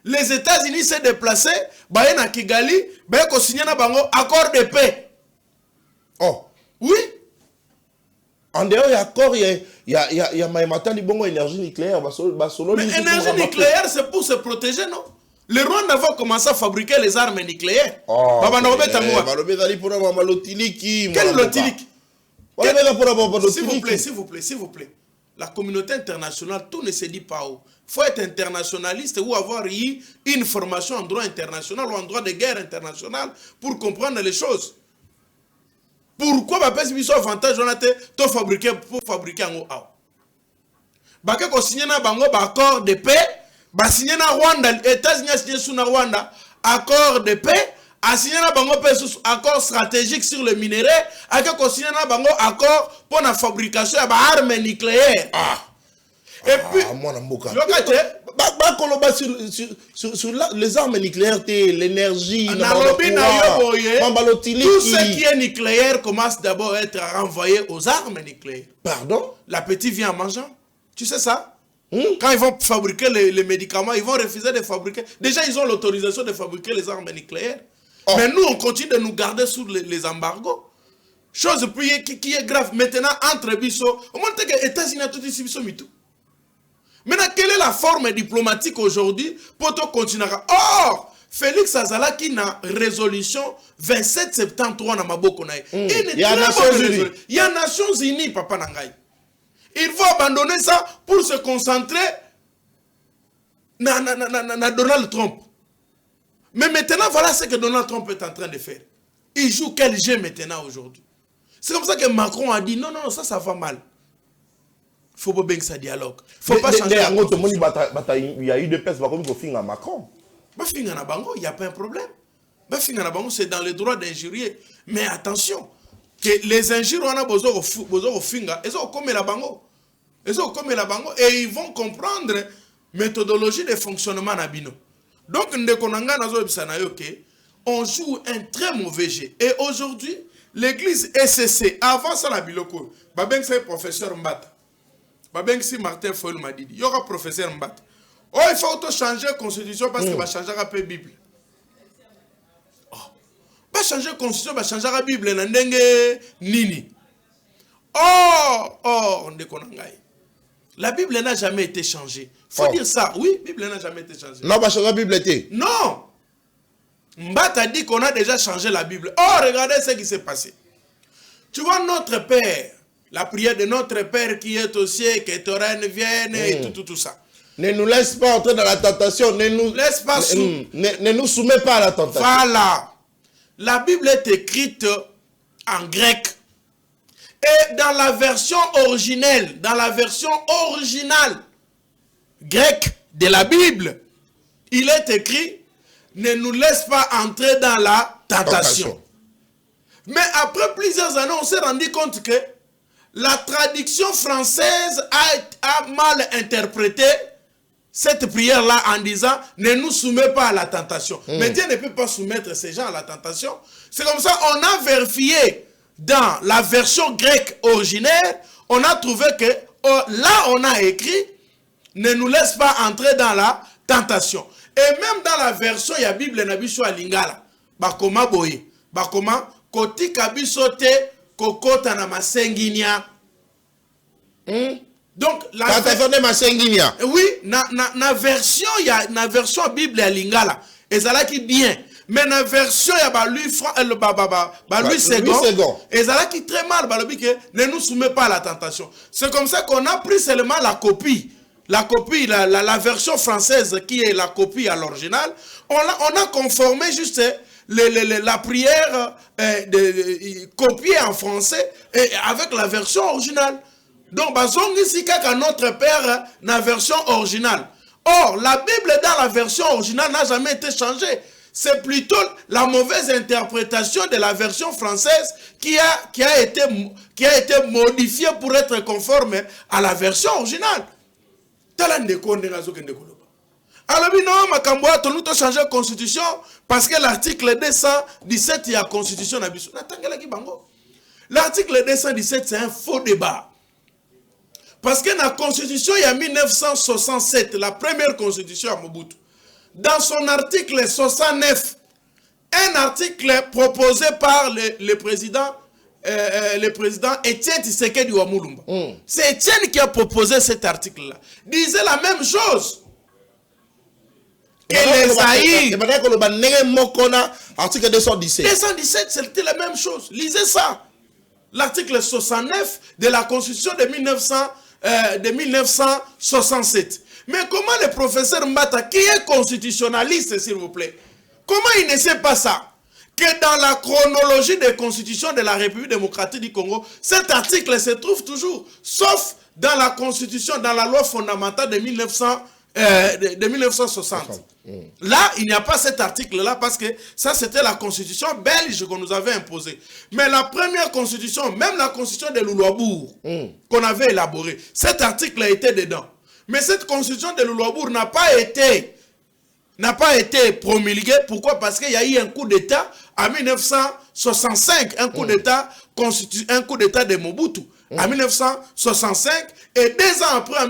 Les États-Unis s'est déplacé ba na Kigali, ba ko signer na bango accord de paix. Oh, oui. En dehors, il y a encore, il y a Maïmata Libongo énergie nucléaire. Mais énergie nucléaire, c'est pour se protéger, non? Les Rwandais vont commencer à fabriquer les armes nucléaires. Quel lotiliki? S'il vous plaît. La communauté internationale, tout ne se dit pas où. Il faut être internationaliste ou avoir eu une formation en droit international ou en droit de guerre international pour comprendre les choses. Pourquoi ba pesi biso avantage on a to fabriquer pour fabriquer en haut. Ba ke ko signer na bango ba accord de paix, ba signer na Rwanda, États-Unis signer sur na Rwanda accord de paix, a signer na bango accord stratégique sur le minerai, a ke ko signer na bango accord pour la fabrication de armes nucléaires. Et puis sur les armes nucléaires, l'énergie, tout ce qui est nucléaire commence d'abord à être renvoyé aux armes nucléaires. Pardon? L'appétit vient en mangeant. Tu sais ça? Quand ils vont fabriquer les médicaments, ils vont refuser de fabriquer. Déjà, ils ont l'autorisation de fabriquer les armes nucléaires. Mais nous, on continue de nous garder sous les embargos. Chose qui est grave. Maintenant, entre Bisso, au moins que les États-Unis ont tout ici, Bisso Mitou. Maintenant, quelle est la forme diplomatique aujourd'hui pour continuer? Or, Félix Azala qui n'a résolution 27 septembre 3 na maboko na il y a Nations Unies. Il y a Nations Unies, papa Nangai. Il faut abandonner ça pour se concentrer na Donald Trump. Mais maintenant, voilà ce que Donald Trump est en train de faire. Il joue quel jeu maintenant aujourd'hui? C'est comme ça que Macron a dit non, ça va mal. Il faut pas bien que ça dialogue. Il ne faut pas changer. Il y a eu des personnes qui ont fini à Macron. Il n'y a pas un problème. C'est dans le droit d'injurier. Mais attention, que les injures, on a besoin de finga. Ils ont commis la bango. Et ils vont comprendre la méthodologie de fonctionnement nabino. Donc, on joue un très mauvais jeu. Et aujourd'hui, l'église SCC, avant ça, la biloko, c'est professeur Mbata. Si Martin Fayulu m'a dit, il y aura professeur Mbata. Oh, il faut changer la constitution parce qu'il va changer la Bible. Va changer la constitution, va changer la Bible. Nini. On déconne. La Bible n'a jamais été changée. Il faut dire ça. Oui, la Bible n'a jamais été changée. Non, va changer la Bible. Non. Mbata dit qu'on a déjà changé la Bible. Oh, regardez ce qui s'est passé. Tu vois, notre Père. La prière de notre Père qui est au ciel, que ton règne vienne et tout ça. Ne nous laisse pas entrer dans la tentation. Ne nous soumets pas à la tentation. Voilà. La Bible est écrite en grec. Et dans la version originelle, grecque de la Bible, il est écrit, ne nous laisse pas entrer dans la tentation. Mais après plusieurs années, on s'est rendu compte que la traduction française a mal interprété cette prière-là en disant « Ne nous soumets pas à la tentation ». Mais Dieu ne peut pas soumettre ces gens à la tentation. C'est comme ça, on a vérifié dans la version grecque originaire, on a trouvé que là, on a écrit « Ne nous laisse pas entrer dans la tentation ». Et même dans la version, il y a Bible Nabiso à Lingala. Bakoma boye. Bakoma, koti kabisote, kokota na masenginia. Donc, oui, na version, il y a na version Bible à Lingala. Et ça là qui bien. Mais na version, il y a lui second. Et ça là qui très mal, ne nous soumet pas à la tentation. C'est comme ça qu'on a pris seulement la copie. La copie, la version française qui est la copie à l'original, on a conformé juste la prière copiée en français et avec la version originale. Donc, bazongi ici qu'à notre père la version originale. Or, la Bible dans la version originale n'a jamais été changée. C'est plutôt la mauvaise interprétation de la version française qui a été modifiée pour être conforme à la version originale. Alors, nous avons changé la constitution parce que l'article 217, il y a la constitution. L'article 217, c'est un faux débat. Parce que dans la constitution, il y a 1967, la première constitution à Mobutu. Dans son article 69, un article proposé par le président Étienne Tshisekedi Wamulumba. C'est Étienne qui a proposé cet article-là. Disait la même chose. Que les Aïrs. Article 217. 217, c'était la même chose. Lisez ça. L'article 69 de la Constitution de 1967. Mais comment le professeur Mbata, qui est constitutionnaliste, s'il vous plaît, comment il ne sait pas ça? Que dans la chronologie des constitutions de la République démocratique du Congo, cet article se trouve toujours, sauf dans la constitution, dans la loi fondamentale de 1960. Là, il n'y a pas cet article-là parce que ça, c'était la constitution belge qu'on nous avait imposée. Mais la première constitution, même la constitution de Louloabourg, qu'on avait élaborée, cet article était dedans. Mais cette constitution de Louloabourg n'a pas été promulguée. Pourquoi? Parce qu'il y a eu un coup d'État en 1965, un coup d'État de Mobutu. En 1965, et 2 ans après, en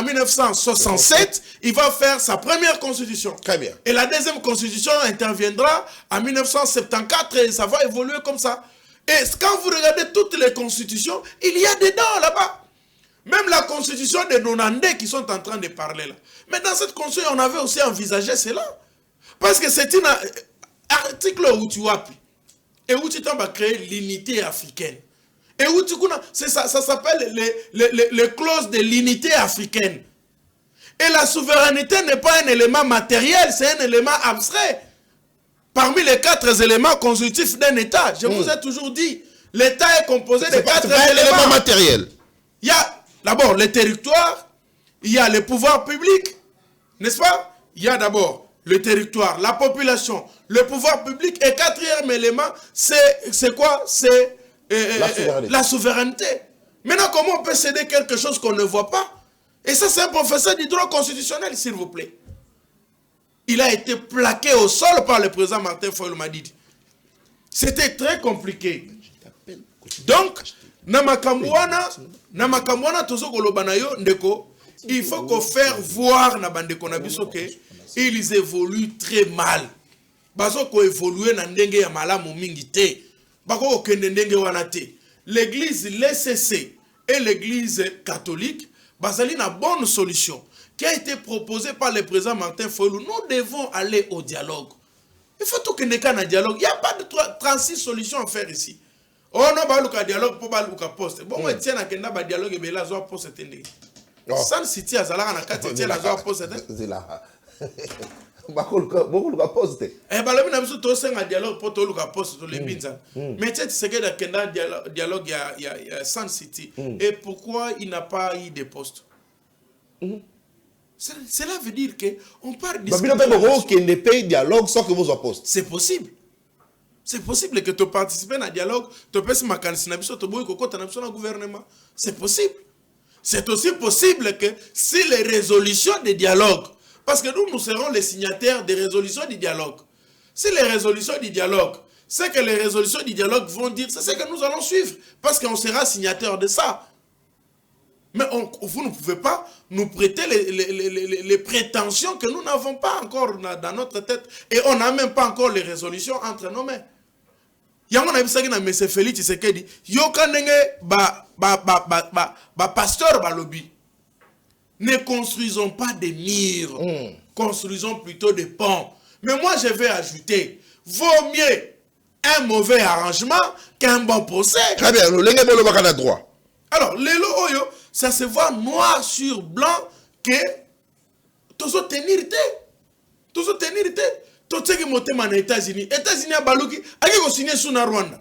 1967, il va faire sa première constitution. Très bien. Et la deuxième constitution interviendra en 1974 et ça va évoluer comme ça. Et quand vous regardez toutes les constitutions, il y a dedans là-bas. Même la constitution des Nonandais qui sont en train de parler là. Mais dans cette constitution, on avait aussi envisagé cela. Parce que c'est un article où tu appuies. Et où tu vas créer l'unité africaine. Et où tu connais, ça s'appelle les clauses de l'unité africaine. Et la souveraineté n'est pas un élément matériel, c'est un élément abstrait. Parmi les 4 éléments constitutifs d'un État, je vous ai toujours dit, l'État est composé de 4 éléments matériels. Il y a d'abord le territoire, il y a le pouvoir public, n'est-ce pas? Il y a d'abord le territoire, la population, le pouvoir public, et 4e élément, c'est quoi? C'est la souveraineté. Maintenant, comment on peut céder quelque chose qu'on ne voit pas? Et ça, c'est un professeur du droit constitutionnel, s'il vous plaît. Il a été plaqué au sol par le président Martin Fayulu Madidi. C'était très compliqué. Donc, Namakamwana Tozo Golobanayo Ndeko, il faut qu'on fasse voir na bandeko na biso que ils évoluent très mal. Bazo ko évoluer na ndenge ya malamu mingi te. Bako ko ndenge wana te. L'église LCC et l'église catholique basali na bonne solution qui a été proposée par le président Martin Fayulu. Nous devons aller au dialogue. Il faut tout que nous ayons un dialogue. Il n'y a pas de 36 solutions à faire ici. Oh non, il y a un dialogue pour le poste. Bon, moi, tiens, il y a un dialogue et il y a un poste. Sans citer, il y a un poste. C'est là. Beaucoup de postes. Eh bien, il y a un dialogue pour le poste. Mais tu sais, c'est qu'il y a un dialogue sans citer. Et pourquoi il n'a pas eu de poste? Cela veut dire qu'on part discuter. Dialogue sans que vous poste. C'est possible. C'est possible que tu participes à un dialogue, tu peux se macancer, tu peux un gouvernement. C'est possible. C'est aussi possible que si les résolutions des dialogues, parce que nous serons les signataires des résolutions du dialogue. Si les résolutions du dialogue, c'est que les résolutions du dialogue vont dire, c'est ce que nous allons suivre, parce qu'on sera signataire de ça. Mais vous ne pouvez pas nous prêter les prétentions que nous n'avons pas encore dans notre tête. Et on n'a même pas encore les résolutions entre nos mains. Yango na bisaki na M. Félix Tshisekedi, yoka ndenge pasteur balobi. Ne construisons pas des murs, construisons plutôt des ponts. Mais moi je vais ajouter, vaut mieux un mauvais arrangement qu'un bon procès. Très bien, le lenge bolo bakana droit. Alors, lelo oyo, ça se voit noir sur blanc que tozo tenir te. Tozo tenir te. Toteki motema na États-Unis. États-Unis a baluki, aki ko signer sous na Rwanda.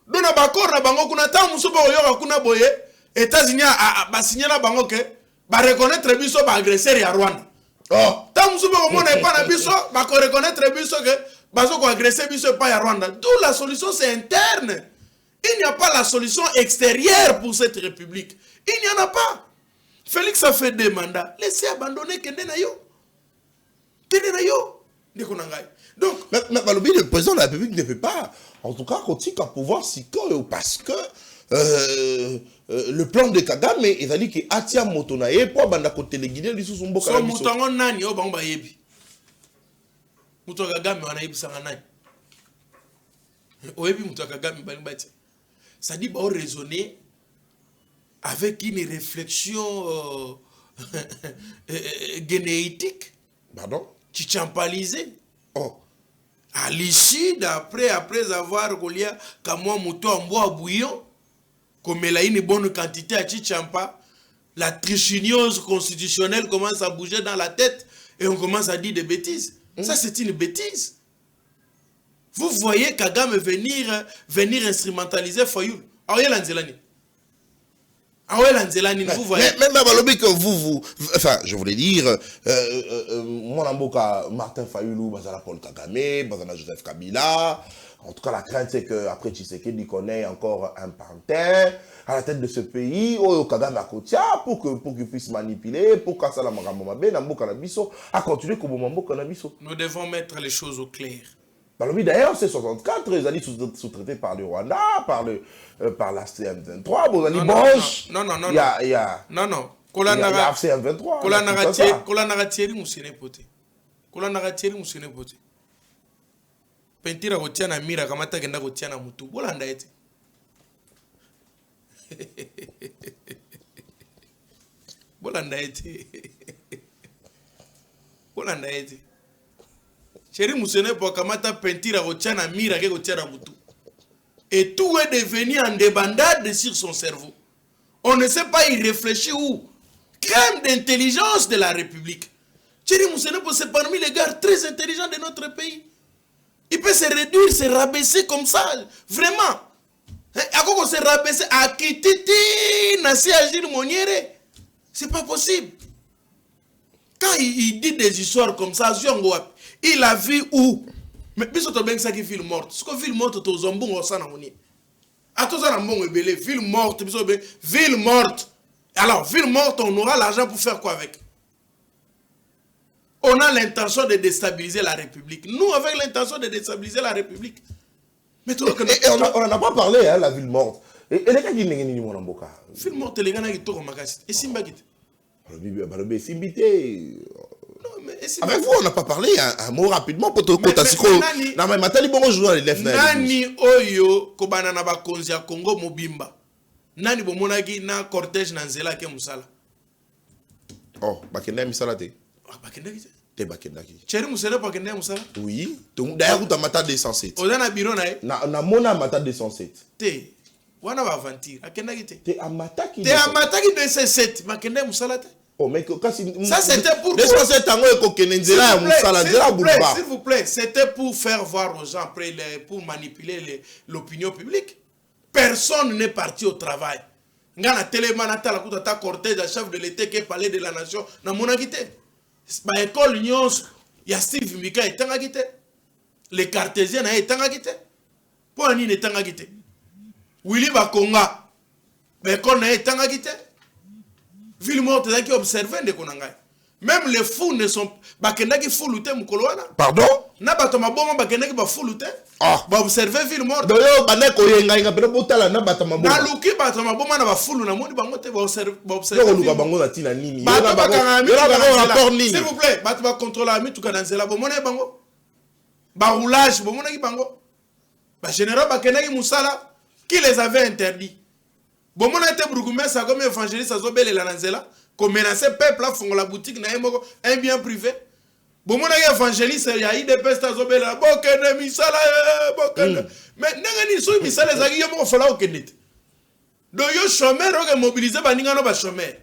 Dona bakor na bango kuna ta muso ba oyo kuna boye, États-Unis ba signer na bango ke ba reconnaître biso ba agresseur ya Rwanda. Oh, ta muso ba mona pa na biso ba ko reconnaître biso ke bazo ko agresser biso pa ya Rwanda. D'où la solution c'est interne. Il n'y a pas la solution extérieure pour cette république. Il n'y en a pas. Félix a fait des mandats. Laissez abandonner Kendenayo. Kendenayo. Donc, mais le président de la République ne peut pas, en tout cas, continuer à pouvoir s'y coller parce que le plan de Kagame, il a dit que Atia Motonaye, pour banda côté les Guinéens, ils sont beaucoup. So Moutangon nani o bamba yebi. Mouto Kagame wana yebi sanga nani. Oyebi Mouto Kagame bani bati. Ça dit bah raisonner avec une réflexion génétique. Pardon? Chichampalisé. Oh. À l'issue après avoir collé comme moi mouton en bois bouillon, comme elle a une bonne quantité à chichampa, la trichigneuse constitutionnelle commence à bouger dans la tête et on commence à dire des bêtises. Ça c'est une bêtise. Vous voyez Kagame venir instrumentaliser Fayoul. Vous voyez. Même que vous, enfin, je voulais dire, mon amboka Martin Fayoulou, Bazala Paul Kagame, Bazala Joseph Kabila. En tout cas, la crainte, c'est qu'après Tshisekedi connaît encore un pantin à la tête de ce pays, au Kagame à Kotia, pour qu'il puisse manipuler, pour qu'à ça la Magamamabe, Namboka Nabiso, à continuer comme Mamboka Nabiso. Nous devons mettre les choses au clair. D'ailleurs, c'est 64, ils allaient sous-traités par le Rwanda, par la CM23, vous allez Bosch. Non. Il y a CM23. Kola naratieri musine pote. Kola naratieri musine pote. Pentira kotia na mira kamata kenda kotia na mutu. Bolanda ete. Bolanda ete. Bolanda ete. Chéri Moussene pour kamata pentira kotia na mira ke kotia na mutu. Et tout est devenu en débandade sur son cerveau. On ne sait pas y réfléchir où. Crème d'intelligence de la République. Chéri Moussene c'est parmi les gars très intelligents de notre pays. Il peut se réduire, se rabaisser comme ça. Vraiment. À quoi se rabaisser à Kititi, Nassi Agir Moniere. C'est pas possible. Quand il dit des histoires comme ça, il a vu où? Mais biso to benga qui ville morte. Ce que ville morte to zombon o sana moni. Atoza na mbongo ebele ville morte biso be ville morte. Alors ville morte on aura l'argent pour faire quoi avec? On a l'intention de déstabiliser la République. Nous avec l'intention de déstabiliser la République. Mais tout on n'en a pas parlé hein la ville morte. Et les gars qui n'engagent mon amboka. Ville morte les gars qui to makasi. Et simba gite. Balobi simbité. Avec vous, on n'a pas parlé un mot rapidement pour te cotasiko. Non, mais maintenant, il bon jour les lèvres. Nani oyo kobana na bakonzi ya Congo mobimba. Nani bomonaki na cortège na nzela ke musala. Oh, bakenda misala te. Ah, bakenda ki te bakenda ki. Chéri musala bakenda musala? Oui, d'ailleurs tu mata 207. Oza na bureau na e? Na mona mata 207. Te. Wana ba aventure. Akenda ki te. Te amataki. Te amataki 207. Bakenda musala te. Oh, mais ça c'était pour s'il vous plaît, c'était pour faire voir aux gens après pour manipuler l'opinion publique. Personne n'est parti au travail. Ngana téléman atala kuta cortège à chef de l'État qui parlait de la nation na monakité. Ba école nyons ya Steve Mika etanga kité. Les cartésiens na etanga kité. Pour nini etangaki te. Willy Bakonga. Mais qu'on a etangaki te. Ville morte qui observé de konangai. Même les fous ne sont pas qui fou lutter mukoloana. Pardon? Na batama bongo bakendaki ba fou lutter. Ah. Ba observer ville morte. Doyo baneko yenga pero botala na batama bongo. Na luki batama bongo na ba fou na moni bango te ba observer. Yo luka bango na tina nini. Bato bakanga mi rapport nini. S'il vous plaît, bato ba contrôler mi tuka danzela bo mona bango. Ba roulage bo mona ki bango. Ba général bakendaki musala qui les avait interdits. Bon mona été bourgmestre comme évangéliste azobele la danzela. Comme menacer peuple là font la boutique na un bien privé. Bon mon évangéliste il y a eu des pestes à zobela bokene misala bokene mais n'engani sou misala zaki yo mo fala okenete. Do yo chômeur o mobiliser baninga no ba chômeur.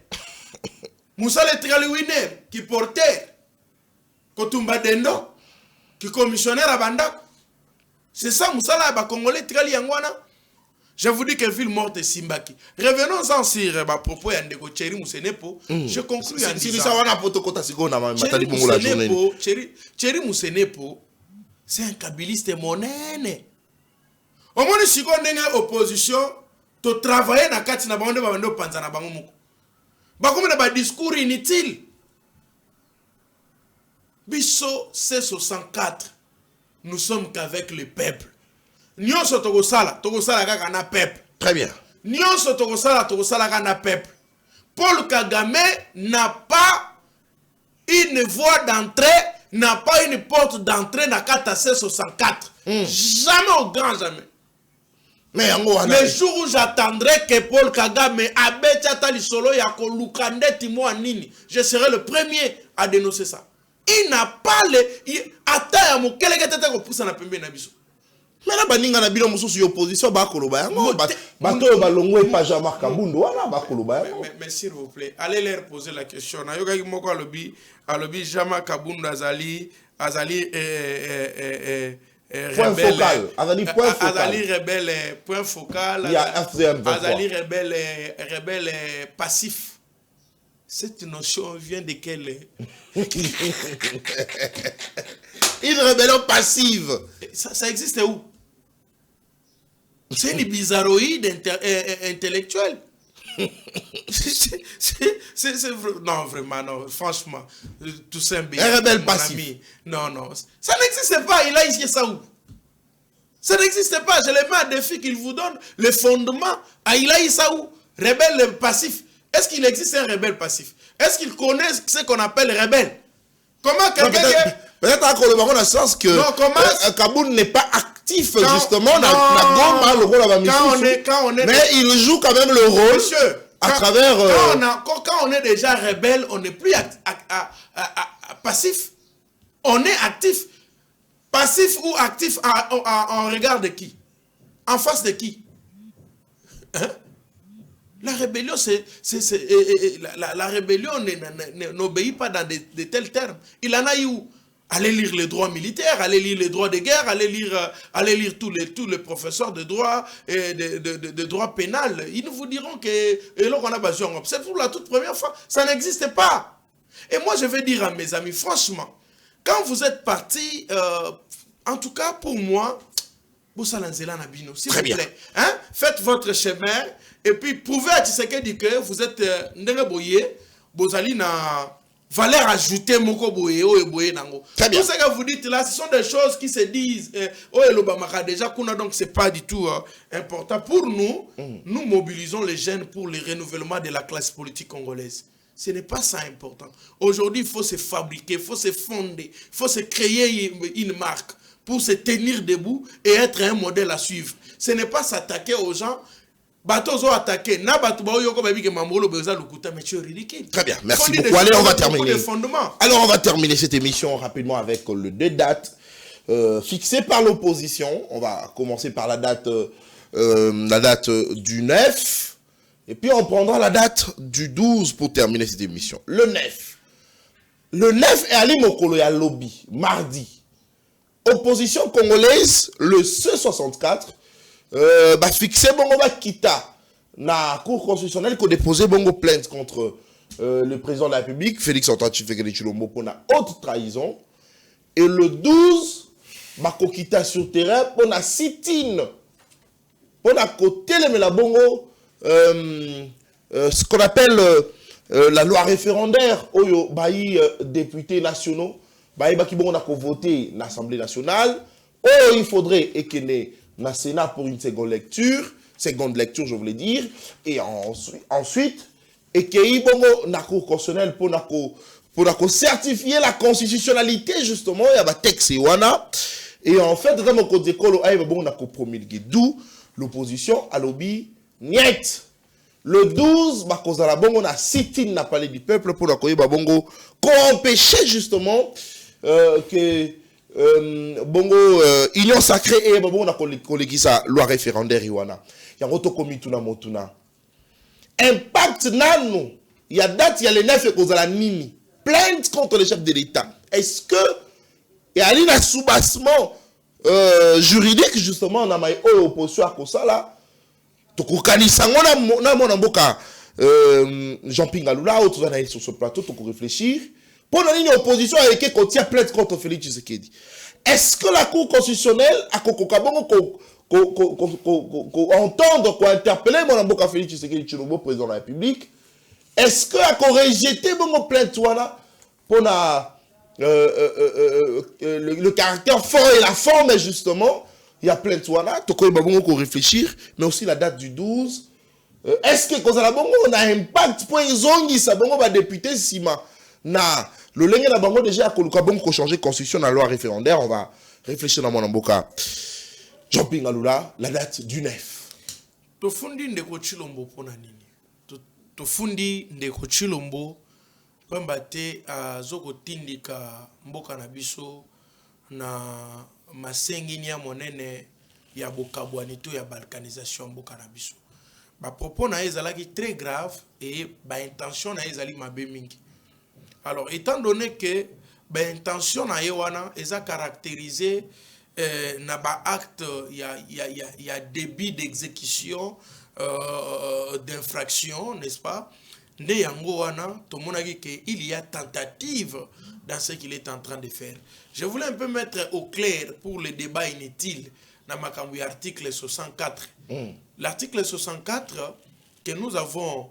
Musala etikali winner qui porteur Kotumba Dendo qui commissionnaire à Banda. C'est ça musala ba congolais etikali yangwana. Je vous dis que ville morte est Simbaki. Revenons-en sur ma propos et Ndeko Thierry Moussenepo. Je conclue en disant... Thierry Moussenepo, c'est un kabiliste monene. Au moins, si on est en opposition, tu travailles dans le cadre de la bande. Tu as un discours inutile. Bisso C64, nous sommes qu'avec le peuple. Nyonso tokosala kaka na peuple. Très bien. Nyonso tokosala kaka na peuple. Paul Kagame n'a pas une voie d'entrée, n'a pas une porte d'entrée dans 4C64. Jamais au grand jamais. Mais le jour où j'attendrai que Paul Kagame abetata lisolo ya kolukande timo nini, je serai le premier à dénoncer ça. Il n'a pas le ata mo kelekete ko poussa na pembe na biso. Mais là, baninga na bilo mususu opposition ba koloba yango bato balongwe pa Jean-Marc Kabundu wana ba koloba yango. Mais s'il vous plaît, allez leur poser la question. Na yoka moko alobi Jean-Marc Kabundu azali point focal. Azali rebelle point focal. Azali rebelle passif. Cette notion vient de quelle? Une rébellion passive. Ça existe où? C'est une bizarroïde intellectuelle. Non, vraiment, non, franchement. Tout ça, un rebelle passif. Non, non. Ça n'existe pas. Il a ici ça où? Ça n'existe pas. Je le mets à défi qu'il vous donne le fondement. Il a ici ça où? Rebelle passif. Est-ce qu'il existe un rebelle passif? Est-ce qu'il connaît ce qu'on appelle rebelle? Comment quelqu'un... Peut-être dans le sens que Kaboun n'est pas actif justement dans le rôle de mais il joue quand même le rôle à travers... Quand on est déjà rebelle, on n'est plus passif. On est actif. Passif ou actif en regard de qui? En face de qui? Hein? La rébellion, la rébellion n'obéit pas dans de tels termes. Il en a eu où? Allez lire les droits militaires, allez lire les droits de guerre, allez lire tous les professeurs de droit et de droit pénal. Ils vous diront que c'est pour la toute première fois. Ça n'existe pas. Et moi, je vais dire à mes amis, franchement, quand vous êtes partis, en tout cas pour moi, s'il vous plaît, hein, faites votre chemin et puis prouvez à Tshisekedi que vous êtes Ndengeboye, Bozali na valeur ajoutée moko boye o eboye nango. Tout ce que vous dites là, ce sont des choses qui se disent o elobamaka déjà kuna, donc c'est pas du tout important pour nous. Nous mobilisons les jeunes pour le renouvellement de la classe politique congolaise. Ce n'est pas ça important. Aujourd'hui, il faut se fabriquer, il faut se fonder, il faut se créer une marque pour se tenir debout et être un modèle à suivre. Ce n'est pas s'attaquer aux gens. Batozo attaqué. Très bien, merci beaucoup. Allez, on va terminer. Alors, on va terminer cette émission rapidement avec les deux dates fixées par l'opposition. On va commencer par la date du 9. Et puis, on prendra la date du 12 pour terminer cette émission. Le 9. Le 9 est Ali Mokolo ya lobby, mardi. Opposition congolaise, le C64, bah fixé bongo ba kita na cour constitutionnelle qui a déposé bongo plainte contre le président de la République Félix Antoine Tshisekedi Tshilombo pour la haute trahison, et le 12 bah kita sur terrain pour la sit-in pour la côté mais la bongo ce qu'on appelle la loi référendaire oyo bayi députés nationaux bayi baki bongo na ko voter l'Assemblée nationale il faudrait ékener na Sénat pour une seconde lecture je voulais dire et ensuite ékeyi bongo na cour constitutionnelle pour na certifier la constitutionnalité justement il y a ba texte wana et en fait dans mon code d'école aïe bon na ko promulguer d'où l'opposition à lobby niet le 12 ba cause la bongo na sit-in na palais du peuple pour na ko ba bongo ko empêcher justement que bongo union sacrée et bon na koleki sa loi référendaire wana ya ngoto komi tuna motuna impact nano il y a date il y a les 9 et cause la nini plainte contre le chef de l'État est-ce que il y a un soubassement juridique justement na mai opposition à ça là to kokanisa ngona na mboka Jean Pingalula ou tout ça sur ce plateau to réfléchir pour une opposition avec qui tient plainte contre Félix Tshisekedi. Est-ce que la Cour constitutionnelle a entendre quoi interpeller mon amboka Félix Tshisekedi Tshilombo président de la République? Est-ce que a rejeté mon plainte voilà pour le caractère fort et la forme justement il y a plainte voilà to ko babongo ko réfléchir mais aussi la date du 12 est-ce que cause la bongo on a impact pour izongi sa bongo ba député sima na le lenge na bango déjà akoluka bongo ko changer constitution na loi référendaire on va réfléchir dans mon amboka Jean Pingalula la date du 9 to fundi ndeko Tshilombo pona nini to fundi ndeko Tshilombo pamba te azoko tindika mboka na biso na masengini ya monene ya bokabwani to ya balkanisation mboka na biso ba propos na ezalaki très grave et ba intention na ezali mabe mingi. Alors étant donné que ba intention na yewana eza caractérisé na ba acte ya débit d'exécution d'infraction, n'est-ce pas? Nde yango wana tomonaki que il y a tentative dans ce qu'il est en train de faire. Je voulais un peu mettre au clair pour le débat inutile dans ma article 64. L'article 64 que nous avons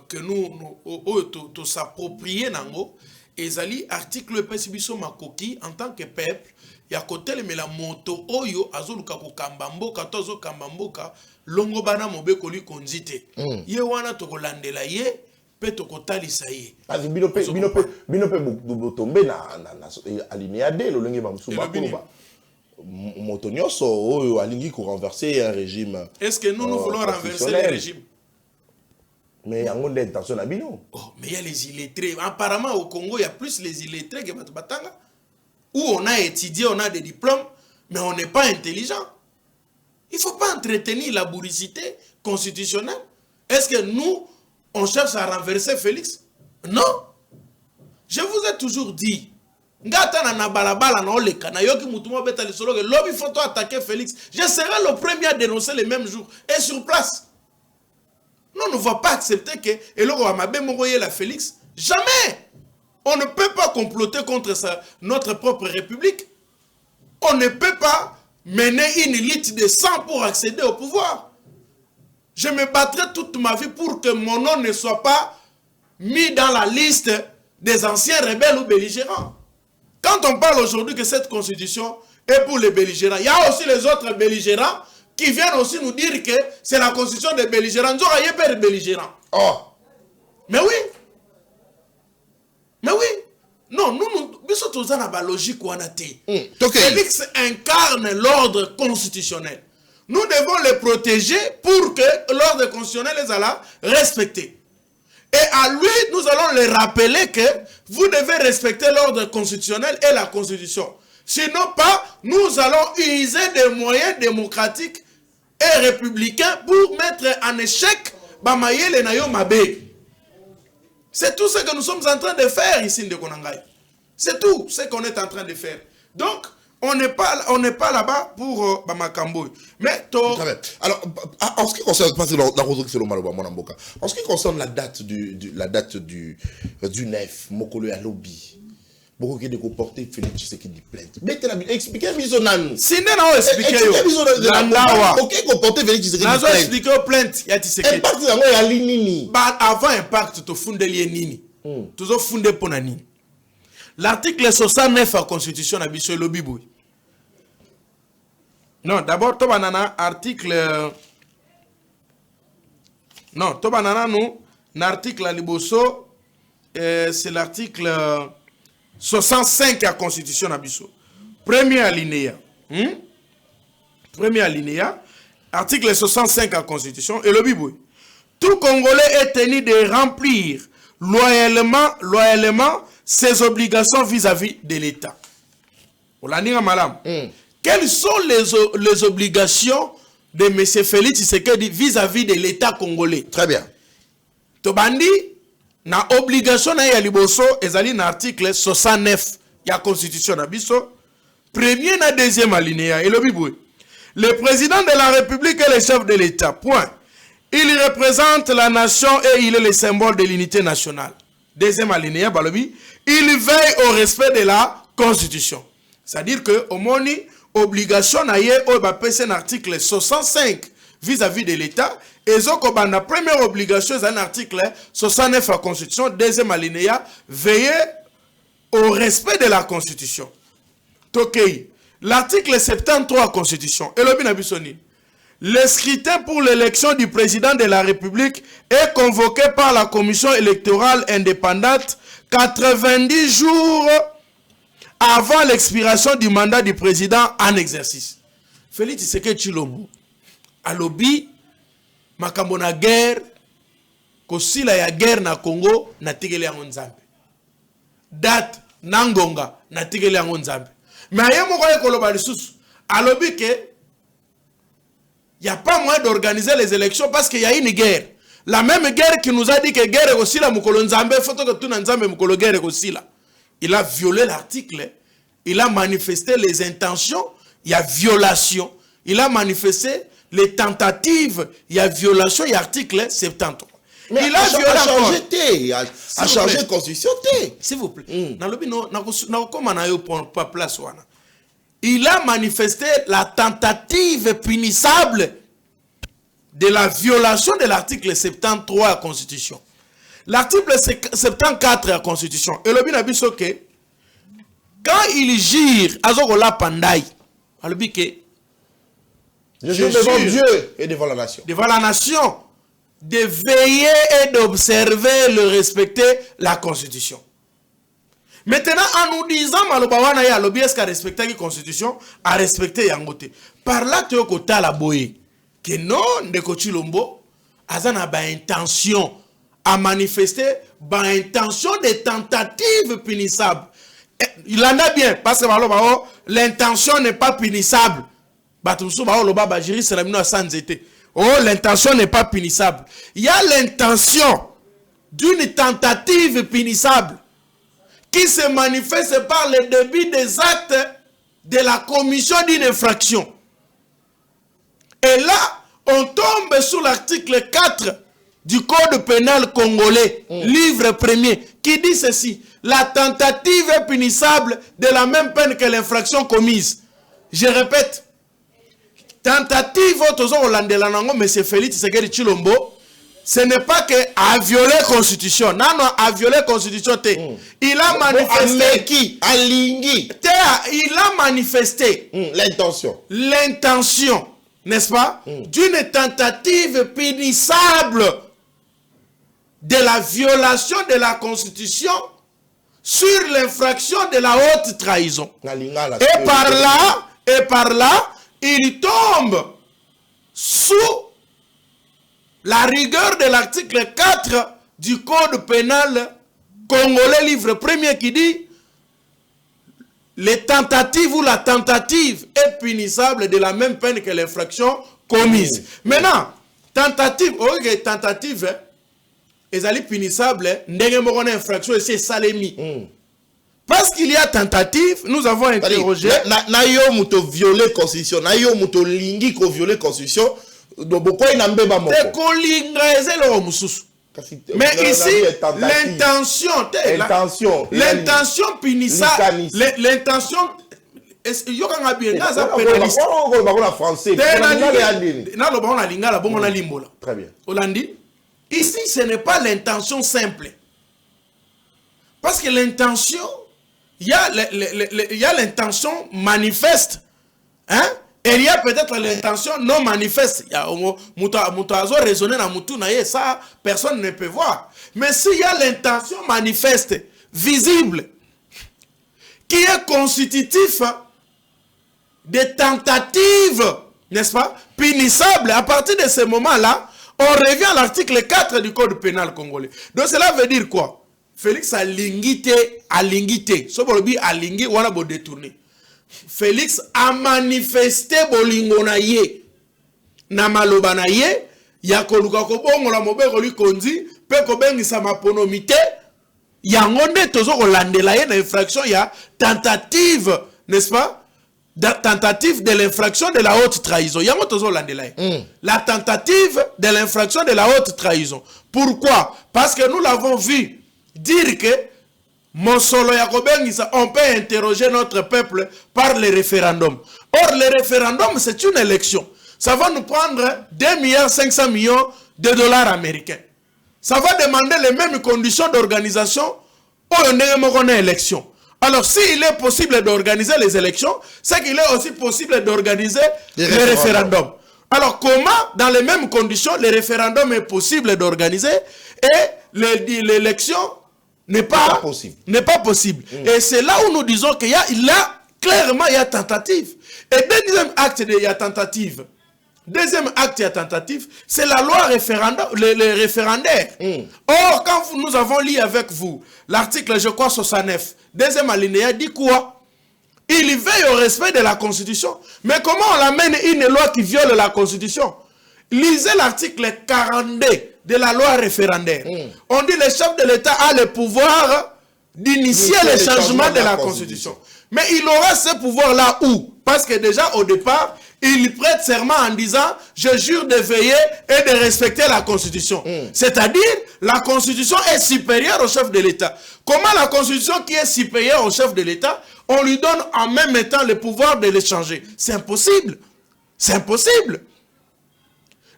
que nous s'approprier nango ezali article pesibiso makoki en tant que peuple ya côté mais la moto oyo azoluka ko kambamboka tozo kambamboka longo bana mobeko li konzite ye wana to kolandela ye pe to kotalisa ye binope botombe na alinéa D lo longi ba musuba koloba moto nyoso oyo alingi ko renverser un régime. Est-ce que nous voulons renverser le régime? Mais il y a une intention à bino. Oh, mais il y a les illettrés. Apparemment, au Congo, il y a plus les illettrés que Batanga. Où on a étudié, on a des diplômes, mais on n'est pas intelligent. Il ne faut pas entretenir la bourricité constitutionnelle. Est-ce que nous, on cherche à renverser Félix? Non. Je vous ai toujours dit, je serai le premier à dénoncer les mêmes jours et sur place. Nous ne va pas accepter que la Félix. Jamais. On ne peut pas comploter contre notre propre république. On ne peut pas mener une élite de sang pour accéder au pouvoir. Je me battrai toute ma vie pour que mon nom ne soit pas mis dans la liste des anciens rebelles ou belligérants. Quand on parle aujourd'hui que cette constitution est pour les belligérants, il y a aussi les autres belligérants qui viennent aussi nous dire que c'est la constitution des belligérants. Nous n'avons pas de belligérants. Oh. Mais oui. Mais oui. Non, nous sommes dans la logique. Félix incarne l'ordre constitutionnel. Nous devons les protéger pour que l'ordre constitutionnel les soit respecté. Et à lui, nous allons les rappeler que vous devez respecter l'ordre constitutionnel et la constitution. Sinon pas, nous allons utiliser des moyens démocratiques et républicains pour mettre en échec Bamaye le Nayo Mabe. C'est tout ce que nous sommes en train de faire ici de Konangai. C'est tout ce qu'on est en train de faire. Donc, on n'est pas là-bas pour Bamakambo. Mais alors, en ce qui concerne, en ce qui concerne la date du 9, Mokolo ya lobby, beaucoup qui de comporter Félix Tshisekedi plainte. Mais expliquez Mizonan. Si n'a expliqué OK comporter Félix Tshisekedi plainte. N'a expliqué plainte ya Tshisekedi. Impact yango ya nini? Bah avant impact to fondeli nini. Toujours fondé pour nini. L'article 69 de la Constitution na biso elobi boy. Non, d'abord to banana article non, to banana nous l'article à liboso c'est l'article 65 de la Constitution na biso. Premier alinéa. Premier alinéa, article 65 de la Constitution elobi boy. Tout Congolais est tenu de remplir loyalement ses obligations vis-à-vis de l'État. Quelles sont les obligations de M. Félix Tshisekedi vis-à-vis de l'État congolais? Très bien. Tobandi, na obligation na ya liboso ezali na article 69 ya Constitution na biso. Premier na deuxième alinéa. Le président de la République est le chef de l'État. Point. Il représente la nation et il est le symbole de l'unité nationale. Deuxième alinéa, balobi, il veille au respect de la Constitution. C'est-à-dire que au moni obligation na ye o ba pese un article 65 vis-à-vis de l'État et zoko bana première obligation c'est un article 69 de la Constitution. Deuxième alinéa, veiller au respect de la Constitution. Tokei, l'article 73 de la Constitution. Elobi na bisoni. Le scrutin pour l'élection du président de la République est convoqué par la commission électorale indépendante 90 jours avant l'expiration du mandat du président en exercice. Félix Tshisekedi Tshilombo, alobi makambo na guerre, kosila ya guerre na Congo na tigele yango nzambe. Date nangonga na tigele yango nzambe. Mais aye moko ekoloba lisusu, alobi ke il n'y a pas moyen d'organiser les élections parce qu'il y a une guerre. La même guerre qui nous a dit que guerre est aussi la mukolo nzambe, faut que tout nzambe mukolo guerre est aussi là. Il a violé l'article, il a manifesté les intentions, il y a violation. Il a manifesté les tentatives, il y a violation, il y a article 73. Mais il a changé a changé la constitution. S'il vous plaît. Il a manifesté la tentative punissable de la violation de l'article 73 de la Constitution. L'article 74 de la Constitution. Et le binabiso que quand il gire azokola pandai, alobi que je jure devant Dieu et devant la nation. Devant la nation, de veiller et d'observer, le respecter la Constitution. Maintenant, en nous disant Malobawana ya lobi est-ce qu'a respecté la Constitution, a respecté Yangote. Par là, tu as la boye. Que non, Ndeko Tshilombo, azana ba intention à manifester, ba intention de tentative punissable. Il en a bien, parce que l'intention n'est pas punissable. Oh, l'intention n'est pas punissable. Il y a l'intention d'une tentative punissable qui se manifeste par le début des actes de la commission d'une infraction. Et là, on tombe sous l'article 4 du Code pénal congolais, livre premier, qui dit ceci: la tentative est punissable de la même peine que l'infraction commise. Je répète, tentative M. Félix Tshisekedi Tshilombo, ce n'est pas que a violé la Constitution. Non, non, a violé la Constitution. Il a manifesté. Il a manifesté l'intention, n'est-ce pas, d'une tentative punissable de la violation de la Constitution sur l'infraction de la haute trahison. Et par là, il tombe sous la rigueur de l'article 4 du Code pénal congolais, livre premier, qui dit les tentatives ou la tentative est punissable de la même peine que l'infraction commise. Maintenant, tentative, tentative, est punissable, infraction et c'est salemi. Parce qu'il y a tentative, nous avons interrogé. Nayo muto violer constitution, nayo muto lingi ko violer constitution. Donc pourquoi il n'a pas kolinga ezelo mususu. Mais ici, l'intention punissable, l'intention, il y a un pénaliste. Très bien. Ici, ce n'est pas l'intention simple. Parce que l'intention, il y a l'intention manifeste. Hein? Et il y a peut-être l'intention non manifeste. Il y a raisonné dans Moutou, ça, personne ne peut voir. Mais s'il y a l'intention manifeste, visible, qui est constitutif des tentatives, n'est-ce pas, punissables, à partir de ce moment-là, on revient à l'article 4 du Code pénal congolais. Donc cela veut dire quoi? Félix a lingité, Sobolobi a lingé, on a beau détourner. Félix a manifesté bolingo na ye. Na maloba na ye, ya koluka kobongo la mobe koli kondi, pe kobengi sa maponomite, ya ngonde tozo kolandela ye na infraction ya tentative, n'est-ce pas? Tentative de l'infraction de la haute trahison. Ya tozo landela ye. La tentative de l'infraction de la haute trahison. Pourquoi? Parce que nous l'avons vu dire que Monsolo Yakobengisa, on peut interroger notre peuple par le référendum. Or, le référendum, c'est une élection. Ça va nous prendre 2,5 milliards de dollars américains. Ça va demander les mêmes conditions d'organisation aux élections. Alors, s'il est possible d'organiser les élections, c'est qu'il est aussi possible d'organiser les référendums. Alors, comment, dans les mêmes conditions, le référendum est possible d'organiser et l'élection n'est pas possible. Et c'est là où nous disons qu'il y a clairement il y a tentative. Et deuxième acte il y a tentative. Deuxième acte il y a tentative, c'est la loi les référendaires. Or, quand nous avons lu avec vous l'article, je crois, 69, deuxième alinéa dit quoi? Il veille au respect de la Constitution. Mais comment on amène une loi qui viole la Constitution? Lisez l'article 42 de la loi référendaire. On dit que le chef de l'État a le pouvoir d'initier le changement de la Constitution. Mais il aura ce pouvoir-là où? Parce que déjà au départ, il prête serment en disant « Je jure de veiller et de respecter la Constitution ». C'est-à-dire, la Constitution est supérieure au chef de l'État. Comment la Constitution qui est supérieure au chef de l'État, on lui donne en même temps le pouvoir de le changer? C'est impossible. C'est impossible.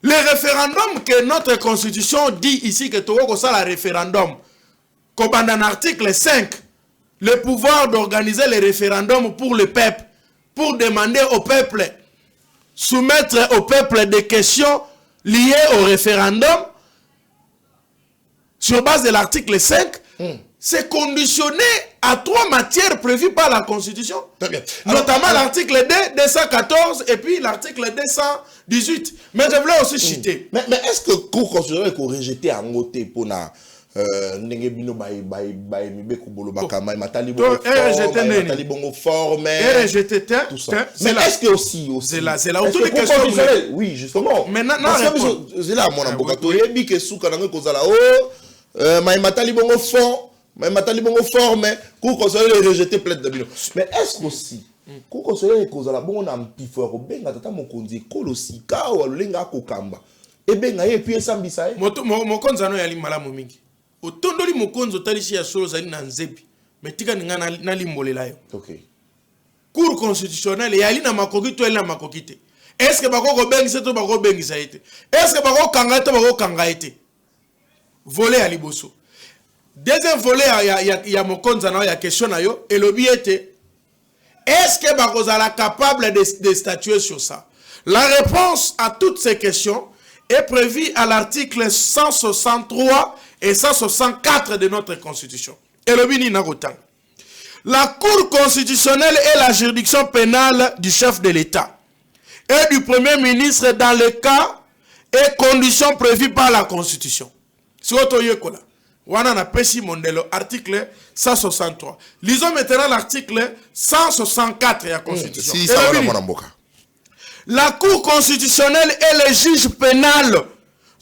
Le référendum que notre constitution dit ici que Togo ça le référendum, comme dans l'article 5, le pouvoir d'organiser les référendums pour le peuple, pour demander au peuple, soumettre au peuple des questions liées au référendum, sur base de l'article 5, c'est conditionné à 3 matières prévues par la Constitution. Très bien. Notamment l'article 214 et puis l'article 218. Mais je voulais aussi citer. Mais est-ce que le Cour constitutionnel est rejeté en côté pour la mais est-ce que aussi c'est là où toutes les questions oui justement maintenant c'est là mon ambokato yebi que souka nango kozala mais matali bongo fort mais Cour constitutionnel est rejeté plainte d'abino. Mais est-ce que aussi Cour constitutionnel kozala bongo na mpifero benga tata mokonzi kolosi ka o lenga kokamba e benga ye puis esambisa ye mokonzi ano yali malamu mingi otondoli mokonzi otalishi ya solo zali na nzebi metika ninga na limbolela yo. OK. Cour constitutionnelle yali na makoki to na makokite. Est-ce que bako bengisa to bako bengisa ete? Est-ce que bako kanga to bako kanga ete? Volet à liboso. Deuxième volet il y a mokonzi na ya question na yo et lobi ete est-ce que bako zala capable de statuer sur ça? La réponse à toutes ces questions est prévue à l'article 163 et 164 de notre Constitution. Et le Bini Nagotan. La Cour constitutionnelle est la juridiction pénale du chef de l'État et du Premier ministre dans les cas et conditions prévues par la Constitution. Article 163. Lisons maintenant l'article 164 de la Constitution. La Cour constitutionnelle est le juge pénal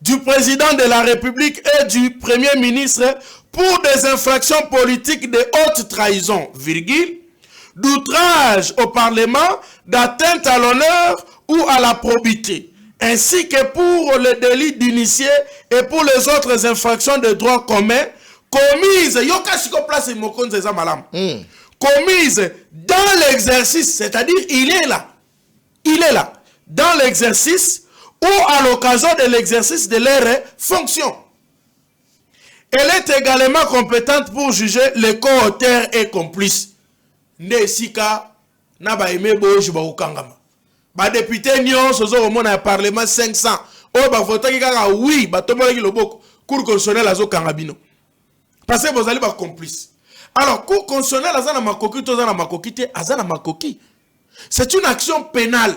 du président de la République et du Premier ministre pour des infractions politiques de haute trahison, d'outrage au Parlement, d'atteinte à l'honneur ou à la probité ainsi que pour le délit d'initié et pour les autres infractions de droit commun commises, commises dans l'exercice, c'est-à-dire il est là, dans l'exercice ou à l'occasion de l'exercice de leurs fonctions. Elle est également compétente pour juger les co-auteurs et complices. Nesika na ba aimé boji ba ukangama. Ba député nyon sozo au monde parlement 500. Oh ba voter kaka oui ba tombola ki loboko cour constitutionnelle azo kangabino. Parce que vous allez ba complice. Alors cour constitutionnelle azana makoki to zana makoki te azana makoki. C'est une action pénale.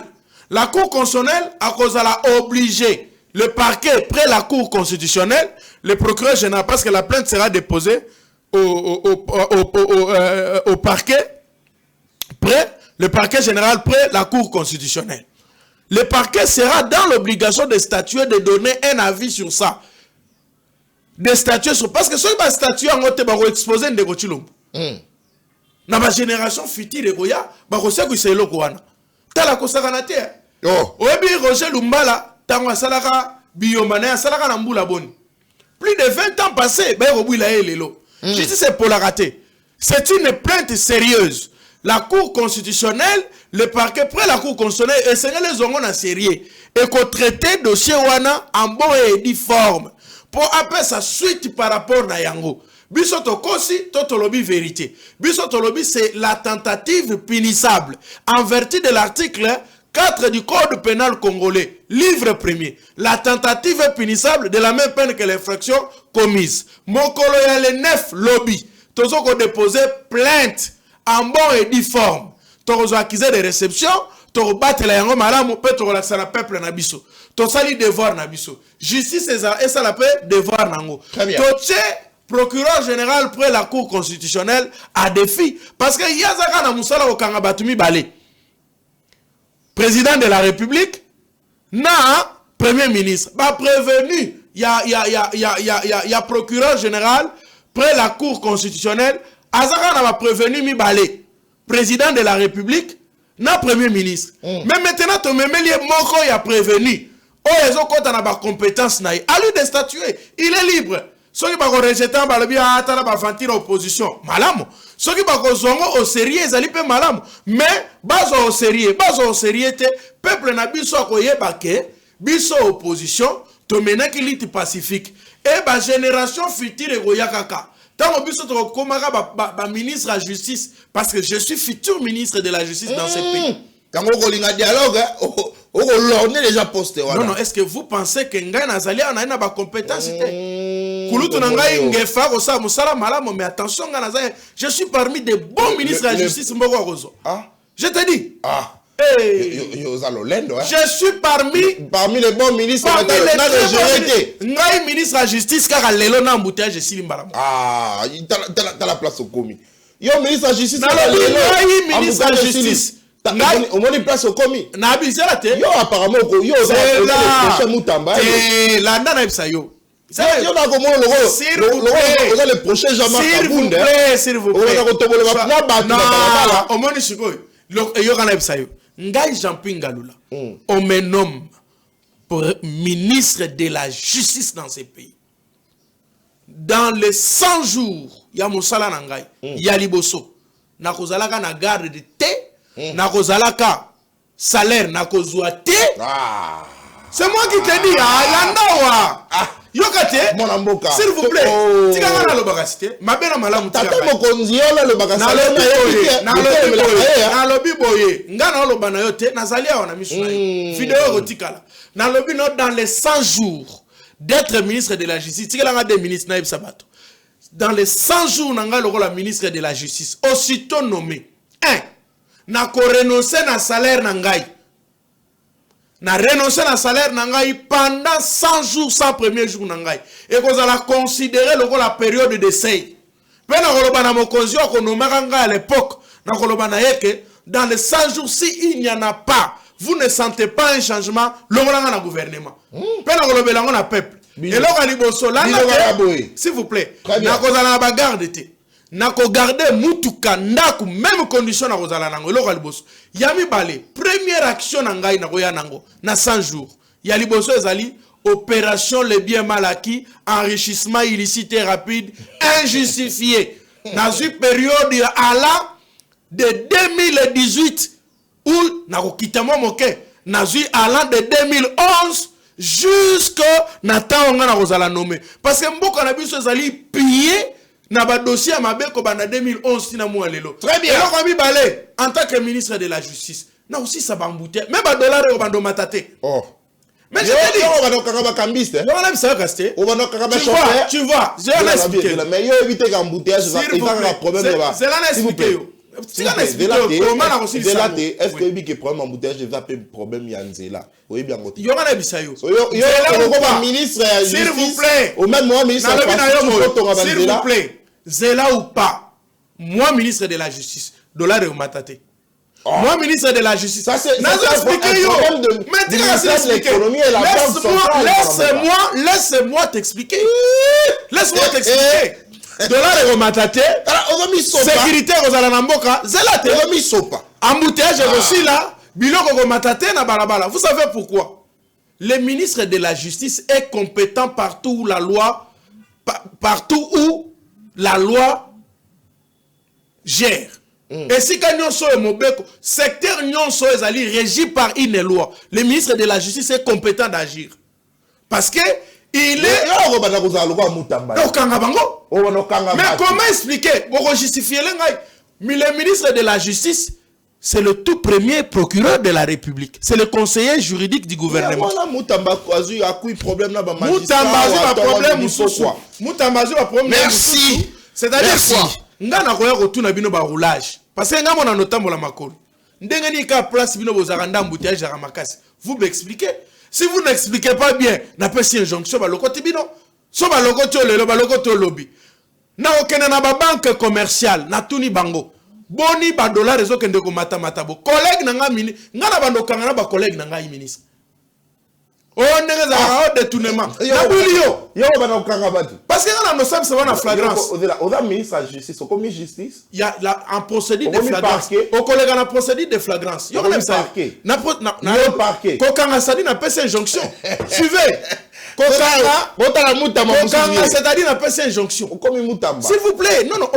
La cour constitutionnelle a cause à la obligé le parquet près la cour constitutionnelle, le procureur général, parce que la plainte sera déposée au parquet près, le parquet général près la cour constitutionnelle. Le parquet sera dans l'obligation de statuer, de donner un avis sur ça. De statuer sur, parce que ceux qui vont statuer en côté vont exposer des gochilombo. Dans ma génération future de Goya, vont se que c'est le Goana. T'as la consaganate. Oh. Oebi Roger Lumbala, tango salaka biomane salaka na mbula boni. Plus de 20 ans passés, ben robila lelo. Je dis c'est pour la rater. C'est une plainte sérieuse. La Cour constitutionnelle, le parquet près la Cour constitutionnelle, et c'est les ongons en sérieux. Et qu'on traite dossier wana en bon et dit forme. Pour appeler sa suite par rapport à Yango. Bisoto kosi, totolobi vérité. Bisoto lobi c'est la tentative punissable. En vertu de l'article 4 du Code pénal congolais, livre premier. La tentative est punissable de la même peine que l'infraction commise. Mokolo ya le 9 lobby. Tozo ko déposer plainte en bon et due forme. Tozo accusé de réception, tozo battre la yango malamu, pe tozo relaxer la peuple na biso. To sali devoir na biso. Justice et ça la paix devoir nango. Toche procureur général près la cour constitutionnelle à défi parce que yazaka na musala au kanga batumi balé. Président de la République, na premier ministre, bah prévenu, il y a procureur général près la cour constitutionnelle, azaka na prévenu mi balé. Président de la République, na premier ministre. Mais maintenant to memeli moko ya prévenu. Oh ezo kota na ba compétence na à lui de statuer, il est libre. Ceux qui vont rejeter un balobi à atteindre la fantir opposition, malam. Ceux qui vont zongo au sérieux, ils allaient pas malam. Mais bazo au sérieux, peuple na biso akoye bake, biso opposition, to mena qui lit pacifique. Et ba génération future goya kaka. Tant biso to komaka ba ministre de la justice, parce que je suis futur ministre de la justice dans ce pays. Quand on a un dialogue, on a déjà posté. Non, non, est-ce que vous pensez que Ngai Nazali a une compétence? Mais attention, je suis parmi des bons ministres de la justice. Je te dis. Je suis parmi les bons ministres. Ngai ministre de la justice, car Lélo n'a embouteillage de Silimbalam. Ah, t'as la place au commis. Yo ministre de la justice. Ministre de la justice. Au moins une place au commis. Yo apparemment yo le prochain Jean-Marc Kabunda. S'il vous plaît. Ngai Jean-Pierre Ngalula, on me nomme pour ministre de la justice dans ce pays. Dans les 100 jours, il y a mon salaire Nangai, il y a Liboso. Nakozalaka na garde de thé, nakozalaka salaire nakozwa thé. C'est moi qui te dis, Landawa. Yokate, s'il vous plaît, tika na lo bakasite, mabena malamu tika. Tata mokonzi yola lo bakasite. Na lobi boye, ngana lo bana yote, nazali awana misu na vidéo rotikala. Na lobi no dans les 100 jours d'être ministre de la justice, tika nga des ministres naïb sabato. Dans les 100 jours nanga lo la ministre de la justice, aussitôt nommé. 1. Na ko renoncer na salaire nangai. Na renoncer à salaire nangai pendant 100 jours sans premier jour nangai et qu'on a considéré la période d'essai. Puis na mokonzi à l'époque dans les 100 jours si il n'y en a pas, vous ne sentez pas un changement le gouvernement. Puis na peuple. Et là s'il vous plaît, na kozala ba garde te. Nako garder mutuka ndaku même condition na kozala nango eloko liboso yami bale première action na ngai na koya nango na 100 jours ya liboso ezali opération les biens mal acquis, enrichissement illicite et rapide, injustifié. Dans une période allant de 2018 où nakokitamo moke, allant de 2011 jusqu'à Nathan Ongana Rosala nommé. Parce que Mboko na biso ezali pillé na ba dossier mabeko bana 2011 tina mo lelo. Très bien. Alors Ami Balé en tant que ministre de la justice, na aussi ça va embouter. Même ba dollar au bando matate. Oh. Mais je te dis, on va donc avoir cambiste. on va ça casté. On va donc avoir chauffeur. Tu vois, je vais l'expliquer. Mais il y a éviter qu'embouteillage ça il va un problème là. C'est là l'expliquer. C'est là l'expliquer. Comment la aussi ça. Est-ce que il y a problème embouteillage je vais appeler problème yanzela. Oui bien côté. Il y aura la bisayo. Il y a ministre s'il vous plaît. Au même moi ministre s'il vous plaît. Zela ou pas. Moi ministre de la justice. Dollar et matate. Oh. Moi, ministre de la Justice, ça c'est laisse-moi t'expliquer. Laisse-moi t'expliquer. Dollar et matate. Sécurité aux alanamboka. Zelate. Embouteillage aussi là. Biloko matate na balabala. Vous savez pourquoi? Le ministre de la Justice est compétent partout où la loi gère. Et si Nyonso et Mobeko, secteur Nyonso est régi par une loi, le ministre de la Justice est compétent d'agir. Parce que il est. Mais comment expliquer? Pour justifier le ministre de la Justice, c'est le tout premier procureur de la République. C'est le conseiller juridique du gouvernement. Merci. C'est-à-dire quoi? Ngana koya kotuna bino ba roulage parce que ngamo na notambola makolo ndenge ni ka place bino bozaranda embouteillage ya makasi. Vous m'expliquez? Si vous n'expliquez pas bien na pesi injonction ba lokoti bino so ba lokoti olelo ba lokoti olobi na okena na ba banque commerciale na tuni bango boni ba dollar ezokende ko mata bo collègue na nga mini ngana bando kanga na ba collègue na nga ministre. Oh, détournement. Parce que nous sommes sur la flagrance. Au ministre de la Justice, au commis justice. Il y a un procédé de flagrance. Au collègue, on a procédé de flagrance. Il y a un parquet. Kokanga Sadi n'a pas cette injonction. Suivez. Kokanga, c'est-à-dire n'a pas cette injonction. S'il vous plaît, non,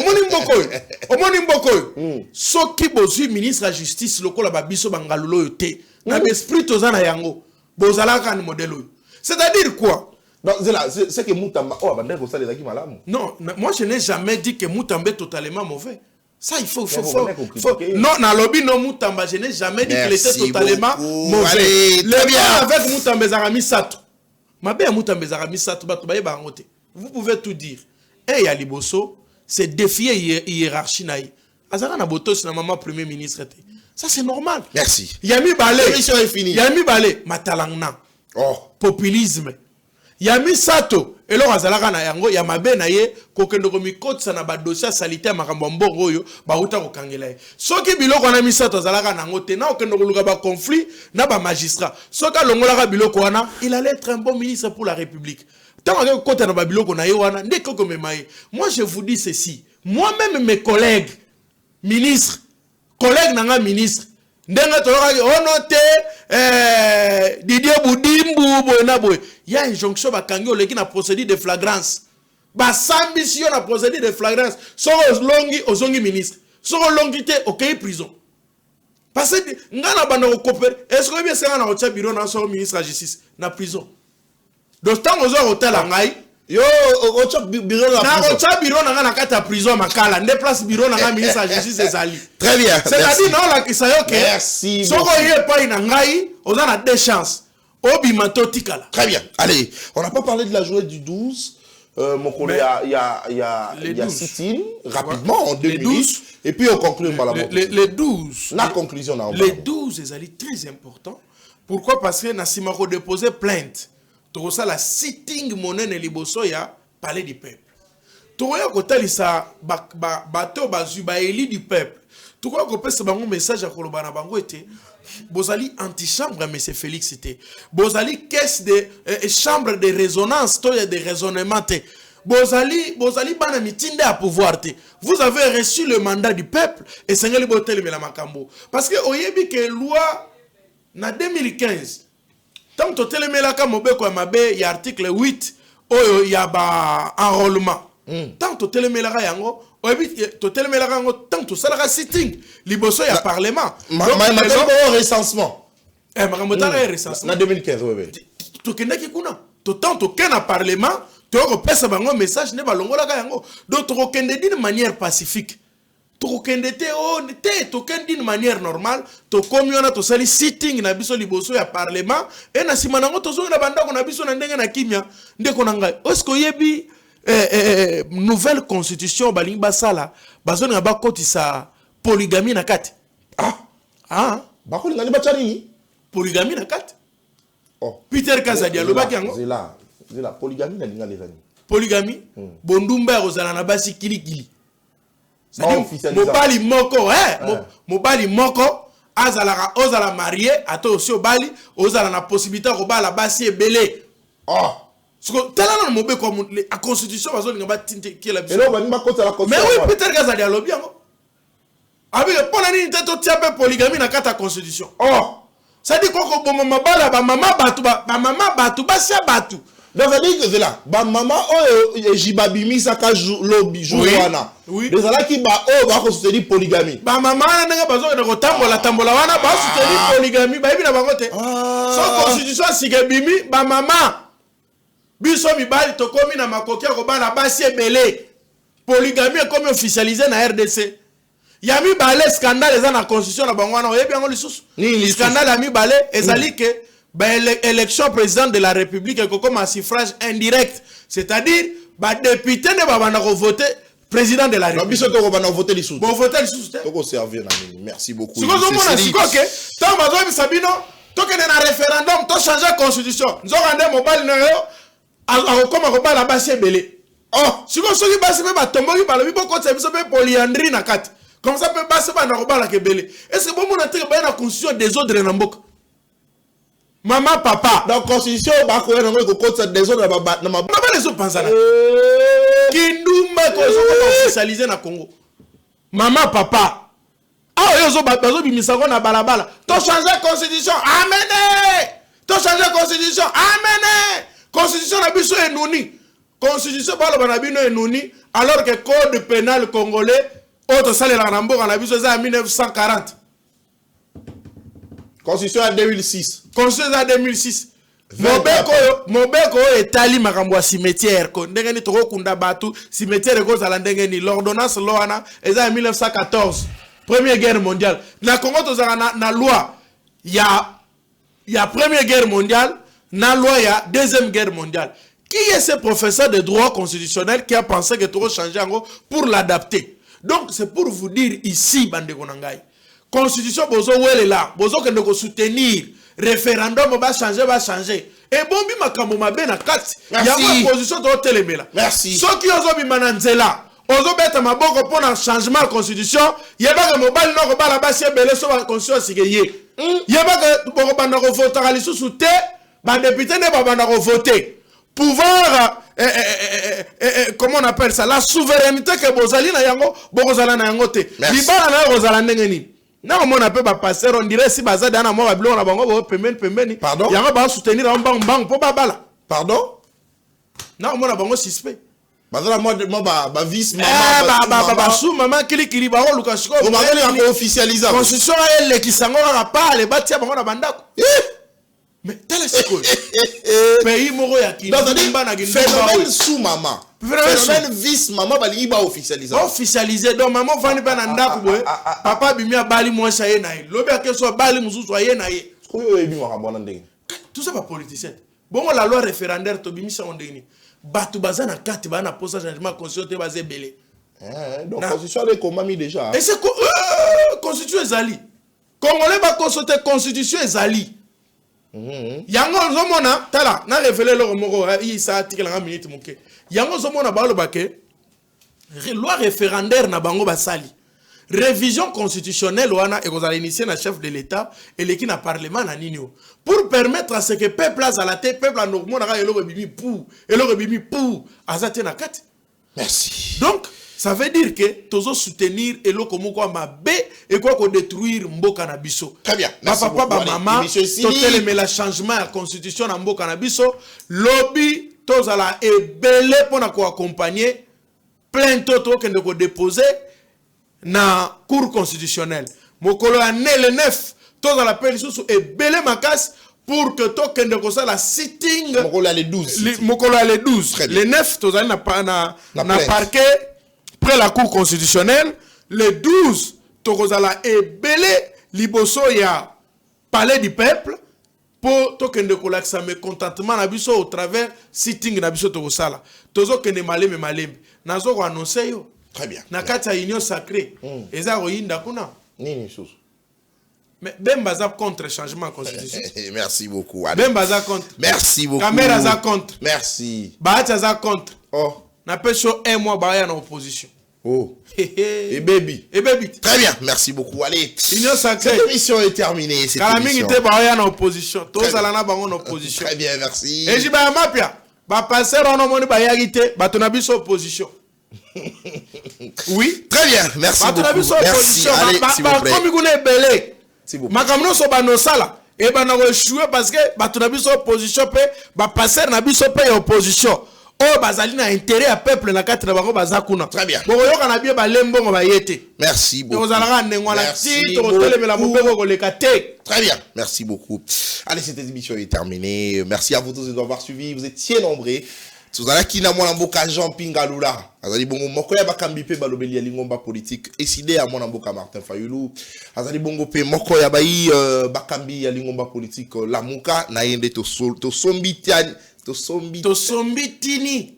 ce qui est ministre de la Justice, le col Babiso Bangalolo yote. Na l'esprit tozana yango. C'est-à-dire quoi? C'est que Moutamba. Non, moi je n'ai jamais dit que Moutamba est totalement mauvais. Ça, il faut. Non, dans le lobby, non, Moutamba, je n'ai jamais dit qu'il était totalement mauvais. Allez, le bien avec Moutamba Zarami Sato. Ma belle Moutamba Zarami Sato, vous pouvez tout dire. Et Yaliboso, c'est défier hiérarchie. Azara Naboto, c'est la maman premier ministre. Ça, c'est normal. Merci. Yami Balé. L'émission est finie. Yami Balé. Matalangna. Oh. Populisme. Yami Sato. Et là, Azalaka na yango. Yamabe na ye. Kokendo komi kote sa na ba dossier salitaire makambombo royo. Ba uta kokangela ye. Soki biloko na mi Sato Azalaka na ngote. Na okendo koluka ba conflit. Na ba magistrat. Soka longolaka biloko wana. Il allait être un bon ministre pour la République. Tant que kote na ba biloko na ye wana. Ndeko komemaye. Moi, je vous dis ceci. Moi-même, mes collègues, ministres, collègue nanga ministre ndenga tolokaki onote Didier Boudimbu boyena boy ya injonction bakangi oleki na procédure de flagrance basambisio na procédure de flagrance soko ozongi ministre soko longi te okei prison parce que ngana banda ko coopérer est-ce que bien senga na otia bureau na so ministre de la justice na prison donc tant ozo hotel ngai yo ocha bureau na kata prison makala ne place bureau na ministre de la justice ezali. Très bien. C'est-à-dire non la kisayo que merci. Soko yé pas ina ngai on a deux chances. Obimanto tikala. Très bien. Allez, on n'a pas parlé de la journée du 12. Mon collègue il y a sit-in rapidement en 2 minutes et puis on conclut par la les 12. La conclusion là. Les 12 ezali très important. Pourquoi? Parce que Nassima ko déposer plainte. Tout ça la sitting monnaie ne liboso ya palais du peuple. Tout ça côté ça bateau bazuba éli du peuple. Tout ça ko pesa bango message à kolobana bango était bozali antichambre monsieur Félix était bozali caisse de chambre de résonance to de raisonnement te bozali bana mitinde à pouvoir te. Vous avez reçu le mandat du peuple et sengeli botel mela makambo parce que oyebi que loi na 2015 tant que telemelaka mobeko ya mabe ya article 8 oyo ya ba enrôlement tant que telemelaka yango oyebi to telemelaka yango tant que salaka sitting liboso ya parlement donc recensement makambo tala recensement na 2015 ouais to kendaki kuna to tant to kena parlement to ko pesa bango message ne balongolaka yango donc to kende d'une manière pacifique. To kende te to kende d'une manière normale to komiona to sali sitting na biso liboso ya parlement et na simanango to zonga na bandako na biso na ndenge na kimia ndeko na ngai osko yebi nouvelle constitution balingi basala bazoni nga bakotisa polygamie na kati bakolinga ni bachanini polygamie na kati Peter Kazadi alobaki yango zela polygamie na linga lezani polygamie bondumba ya kozala na basi kilikili mobali moko mobali moko ozala marié ato aussi obali ozala na possibilité ko bala basi ebele tala na mobeko la constitution bazolinga batinte ki la biso mais oui Peter Kazadi alobi yango abi pona nini te to tia pe polygamie na kata constitution ça dit koko bomo mabala ba mama batu basia batu. Donc ça dit que c'est là, ba maman oh jibabimi saka lobby jourwana. Oui. Les ala qui ba oh ba ko soutenir polygamie. Ba maman na bazo na tambola wana ba soutenir polygamie ba ibina bango te. Sans constitution sigebimi ba maman. Biso mibali to komi na makokia ko bana basi ebele. Polygamie est comme officialisé na RDC. Yami balé scandale eza na constitution na bango wana oyebi yango lisusu. Ni scandale yami balé ezali que l'élection président de la République est comme un suffrage indirect, c'est-à-dire bah député ne va pas voter président de la République. Bon voter les sous. Merci beaucoup. Si vous avez que tant que Sabino, tant que un référendum, tant changer la constitution. Nous avons un mobile comme un repas la base belé. Si vous avez passé même tomber par le bibo quand c'est polyandrie na kat. Comme ça peut passer par un repas la belé. Est-ce que bon mon attire la constitution des autres renambok? Maman, papa. Dans la constitution, il y a des autres na ma les autres pensent là. Kindumba ko officialisé na Congo. Maman, papa. Yo bazo bimisango na balabala. To changer constitution. Amenez. To changer constitution. Amenez. Constitution na biso enuni. Constitution balo bana bino enuni alors que code pénal congolais auto salela na mboka na biso za 1940. Constitution en 2006. Constitution en 2006. Mobeko etali makambo ya cimetière ko ndenge ni toko kunda batu cimetière ko za ndenge ni l'ordonnance loana eza en 1914 première guerre mondiale na Congo to za na loi ya première guerre mondiale na loi ya deuxième guerre mondiale. Qui est ce professeur de droit constitutionnel qui a pensé que toko changer ngo pour l'adapter? Donc c'est pour vous dire ici bande konangai constitution bozo wele là bozo que ne soutenir référendum va changer et bombi makambo mabe na kati ya position to telemela merci so ki ozo bimana nzela ozo beta maboko pour un changement de constitution yeba que mobile no ko bala basi ebele so ba constitution sigeye yeba que boko banda ko voter ali sous te ba député ne ba banda ko voter pouvoir comment on appelle ça la souveraineté que bozali na yango boko zala na yango te libala na rozala ndenge ni na on appelle ba passer on dirait si baza dana mo ba bilo na bango bo pembeni pardon yango ba soutenir en bang po ba bala pardon na on na bango suspect bazala mo ba vice maman ba sou maman kili ba luka shiko o magali ya officialiser constitution elle qui sango na pas le batia bango na bandako mais tel est ce pays moro ya kini phénomène sous maman phénomène vice maman balingi ba officialiser donc maman vani ba na ndako boye papa bimia bali mo chaye na ye lobi akeso bali mususu aye na ye ko yebi mo kabona ndenge tout ça ba politicien bongo la loi référendaire to bimisa ondeni batu bazana kati bana posa changement constitution te bazé belé donc constitution de komami déjà et c'est constitution ezali congolais ba consulter constitution ezali yango zomona tala na révéler le moko isa article na minute moke yango zomona ba loba ke loi référendaire na bango basali révision constitutionnelle wana et kozala initié na chef de l'état et l'équipe na parlement na ninio pour permettre à ce que peuple à la tête peuple normaux na elo bimi pour azate na kati merci donc Ça veut dire que tozo soutenir eloko moko mabe et quoi ko détruire mboka na biso. Très bien. Ba papa ba maman totele mais la changement la constitution na mboka na biso lobby tozala ebele pona ko accompagner plein toto que ko déposer na cour constitutionnelle. Mokolo ya le 9 tozala peli susu ebele makas pour que token de kosa la sitting Mokolo le 12. Mokolo le 12. Le 9 tozala na parquet après la cour constitutionnelle, le 12, tokozala ebele liboso ya palais du peuple pour token de kolaksa me contentement na biso au travers sitting na biso tokosala. Tozo kende maleme. Nazo ko annoncer yo. Très bien. Na kati ya union sacrée. Eza royinda kuna. Nini chose. Mais Bemba za contre changement constitution. Merci beaucoup. Bemba za contre. Merci beaucoup. Caméra za contre. Merci. Bacha za contre. Oh. Na pecho un mois ba ya na opposition. Oh. Et baby. Très bien, merci beaucoup. Allez, cette émission est terminée. Très bien, merci. Et j'y vais à Mapia. Ba passer on a moni ba yagite, ba tonabiso opposition. Oui. Très bien, merci beaucoup. Merci. Allez, s'il vous plaît. Comme vous belé. Makamno so ba no sala. Et ba na échouer parce que ba tonabiso opposition pe ba passer na biso pe opposition. Oh, bazali na intérêt à peuple na kati na bako bazakuna. Très bien. Bon, yoka na bien ba lembongo ba yete. Merci beaucoup. Très bien, merci beaucoup. Allez, cette émission est terminée. Merci à vous tous de nous avoir suivis. Vous étiez nombreux. Tuzala kina mwana mboka Jean Pingalula. Azali bongo moko ya bakambi pe balobeli ya lingomba politique. Eside à mwana mboka Martin Fayulu. Azali bongo pe moko ya bayi bakambi ya lingomba politique Lamuka na yende to sombitiani. Tosombitini.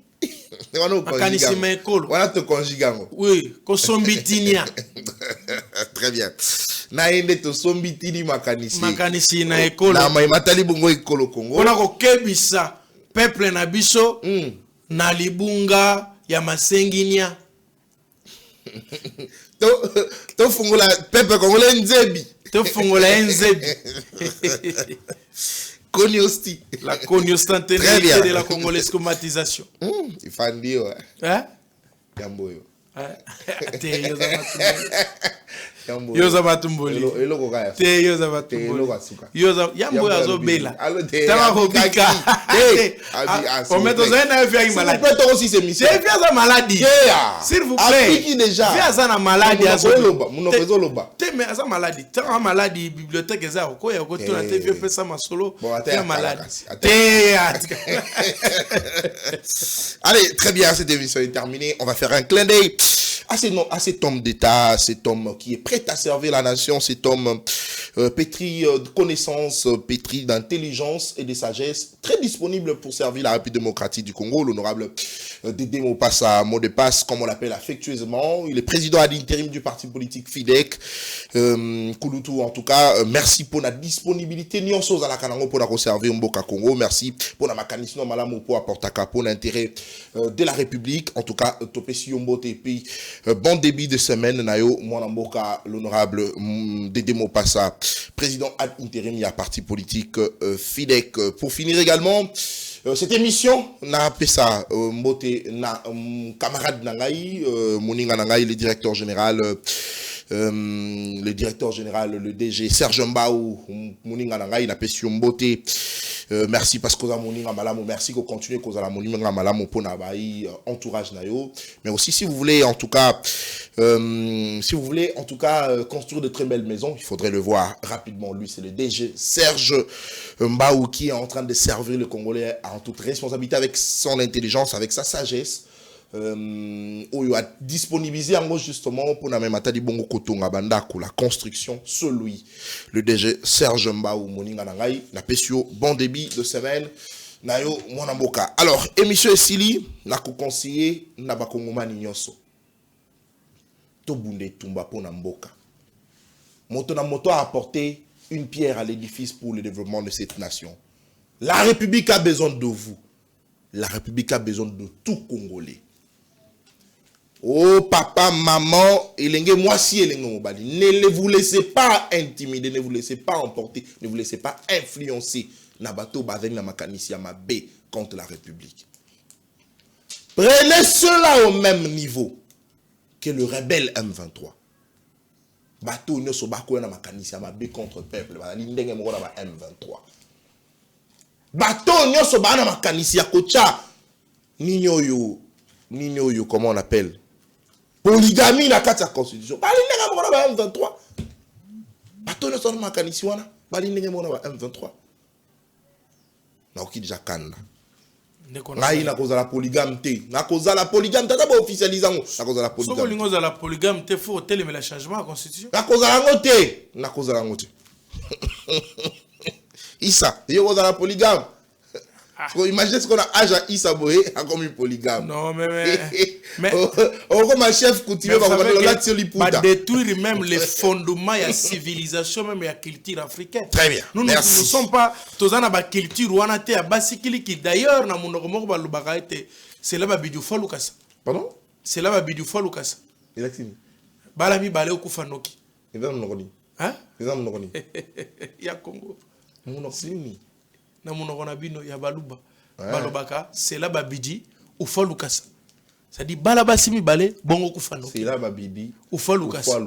Makanisi mekolo. Voilà te conjugango. Oui, kosombitinia. Très bien. Na yende to sombitini makanisi. Makanisi na ekolo. Na maimatali bongo ekolo Congo. Ona ko kebisa peuple na biso na libunga ya masenginia. To fungola peuple congolais nzebi. To fungola nzebi. Coniosti. La coniostanténité de la congolaiscomatisation. Il faut dire. Hein? Yamboyo. Yoza batumboli. Te yoza batumboli. Yoza yambo yazo bela. Tama kobika. On met aux aina via une maladie. Vous pouvez aussi ces missions. C'est via sa maladie. S'il vous plaît. Déjà. Via sa maladie. Loba. Te mais sa maladie. Tama maladie bibliothèque ezao ko ya ko tona te vieux pesa masolo. Ya maladie. Allez, très bien, cette émission est terminée. On va faire un clin d'œil à cet homme d'État, cet homme qui est prêt à servir la nation, cet homme pétri de connaissances, pétri d'intelligence et de sagesse, très disponible pour servir la République démocratique du Congo, l'honorable Dédé Mopassa Modepasse, comme on l'appelle affectueusement. Il est président à l'intérim du parti politique FIDEC. Kouloutou, en tout cas, merci pour la disponibilité. Nyonso à la Kanango pour la servir Mboka Congo. Merci pour la mécanisme malamu pour apporter pour l'intérêt de la République. En tout cas, Topesi Yombo TP. Bon début de semaine, Nayo, Mwanamboka, l'honorable Dédé Mopassa, président ad intérim il y a parti politique FIDEC. Pour finir également, cette émission, n'a appelé ça, Mbote, na camarade Nangaï, Moninga Nangaï, le directeur général, le DG Serge Mbaou, Moninga Nangaï, n'a appelé sur Mbote. Merci parce que vous avez Moninga Malamu, merci que vous continuez que vous avez Moninga Malamu pour n'abaï entourage nayo. Mais aussi si vous voulez en tout cas, construire de très belles maisons, il faudrait le voir rapidement. Lui, c'est le DG Serge Mbaou qui est en train de servir le Congolais en toute responsabilité avec son intelligence, avec sa sagesse. Où il a disponibilisé en gros justement pour la même atali bongo kotonga bandako la construction celui le DG Serge Mbaou Moninga Nangaï na pesio bon début de semaine nayo mwana mboka. Alors émission esili na ko conseiller na ba kongomani nyonso to bunde tumba pona mboka moto na moto a apporté une pierre à l'édifice pour le développement de cette nation. La République a besoin de vous. La République a besoin de tout Congolais. Oh papa, maman, moi si ne vous laissez pas intimider, ne vous laissez pas emporter, ne vous laissez pas influencer Nabato Bazeng na makanisi ma B contre la République. Prenez cela au même niveau. que le rebelle M23 bateau nyonso bakoya na makanisi ya mabe contre peuple bazali ndenge moko na ba M23 bateau nyonso bana makanisi ya kocha nini oyo comment on appelle polygamie na kati ya constitution bali ndenge moko na ba M23 bateau nyonso na makanisi wana bali ndenge moko na ba M23 na oki déjà kanda ngai na kozala polygame te na kozala polygame tata ba officialiser na kozala polygame soko lingo za la polygame te faut telemela la changement à constitution na kozala ngote na kozala ngote Issa yo kozala polygame imagine ce qu'on a âge à Issa Boé a comme une polygame non mais comme un chef coutumier va détruire même les fondements de la civilisation même de la culture africaine. Très bien. Nous ne sommes pas tous dans la culture ou en terre basikili qui d'ailleurs na mon romo ba lubaka ete c'est là ba bidu fa lukasa. Pardon? C'est là ba bidu fa lukasa. Exactement. Bala mi balé okufa noki. Exemple nokoni. Hein? Exemple nokoni. Ya Congo. Monokini. Na monoko na bino ya baluba balobaka c'est là babidi ufa lukasa ça dit bala basimi balé bongo kufano c'est là babidi ufa lukasa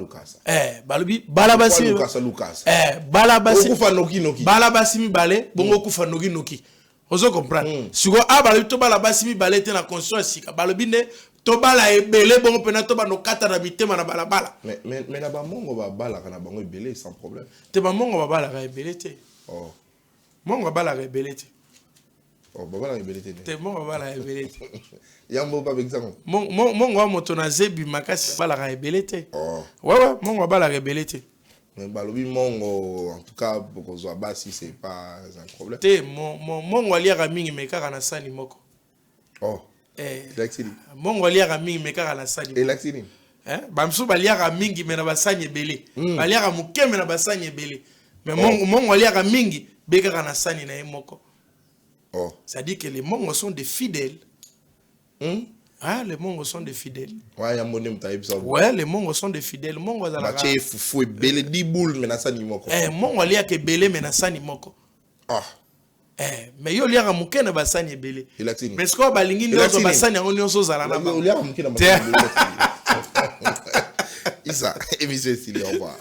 balobi bala basimi lukasa bala basimi kufa noki bala basimi balé bongo kufa noki ozo comprendre siko balobi to bala basimi balé te na conscience sika balobi ne to bala ebele bongo pena to ba no kata na bitema na bala mais na ba mongo ba bala kana bango ebele sans problème te ba mongo ba bala ka ebele te Mongo bala rebelete. Oh, bala rebelete. Te mongo bala rebelete. Yambo pas exemple. Mongo moto na zebi makasi bala rebelete. Oh. Ouais, mongo bala rebelete. Mais balobi mongo en tout cas pour zo basi c'est pas un problème. Te mongo aliaka mingi mekaka na sani moko. Oh. Laxini. Mongo aliaka mingi mekaka na sani. Et laxini. Bamsu baliaka mingi mena basani ebele. Baliaka muke mena basani ebele. Mais mongo aliaka mingi Beka na sani na moko. Oh. Ça dit que les Mongos sont des fidèles. Ah, les Mongos sont des fidèles. Ouais, les Mongos sont des fidèles. Mongos à la Maché fou belé di boule mais na sani moko. Mongo lia ke belé mais na sani moko. Ah. Mais yo lia muke na basani belé. Mais ce qu'on balingi ndoto basani ngo nyonso zala na ba. Yo lia muke na basani belé. Isa, émission style, au revoir.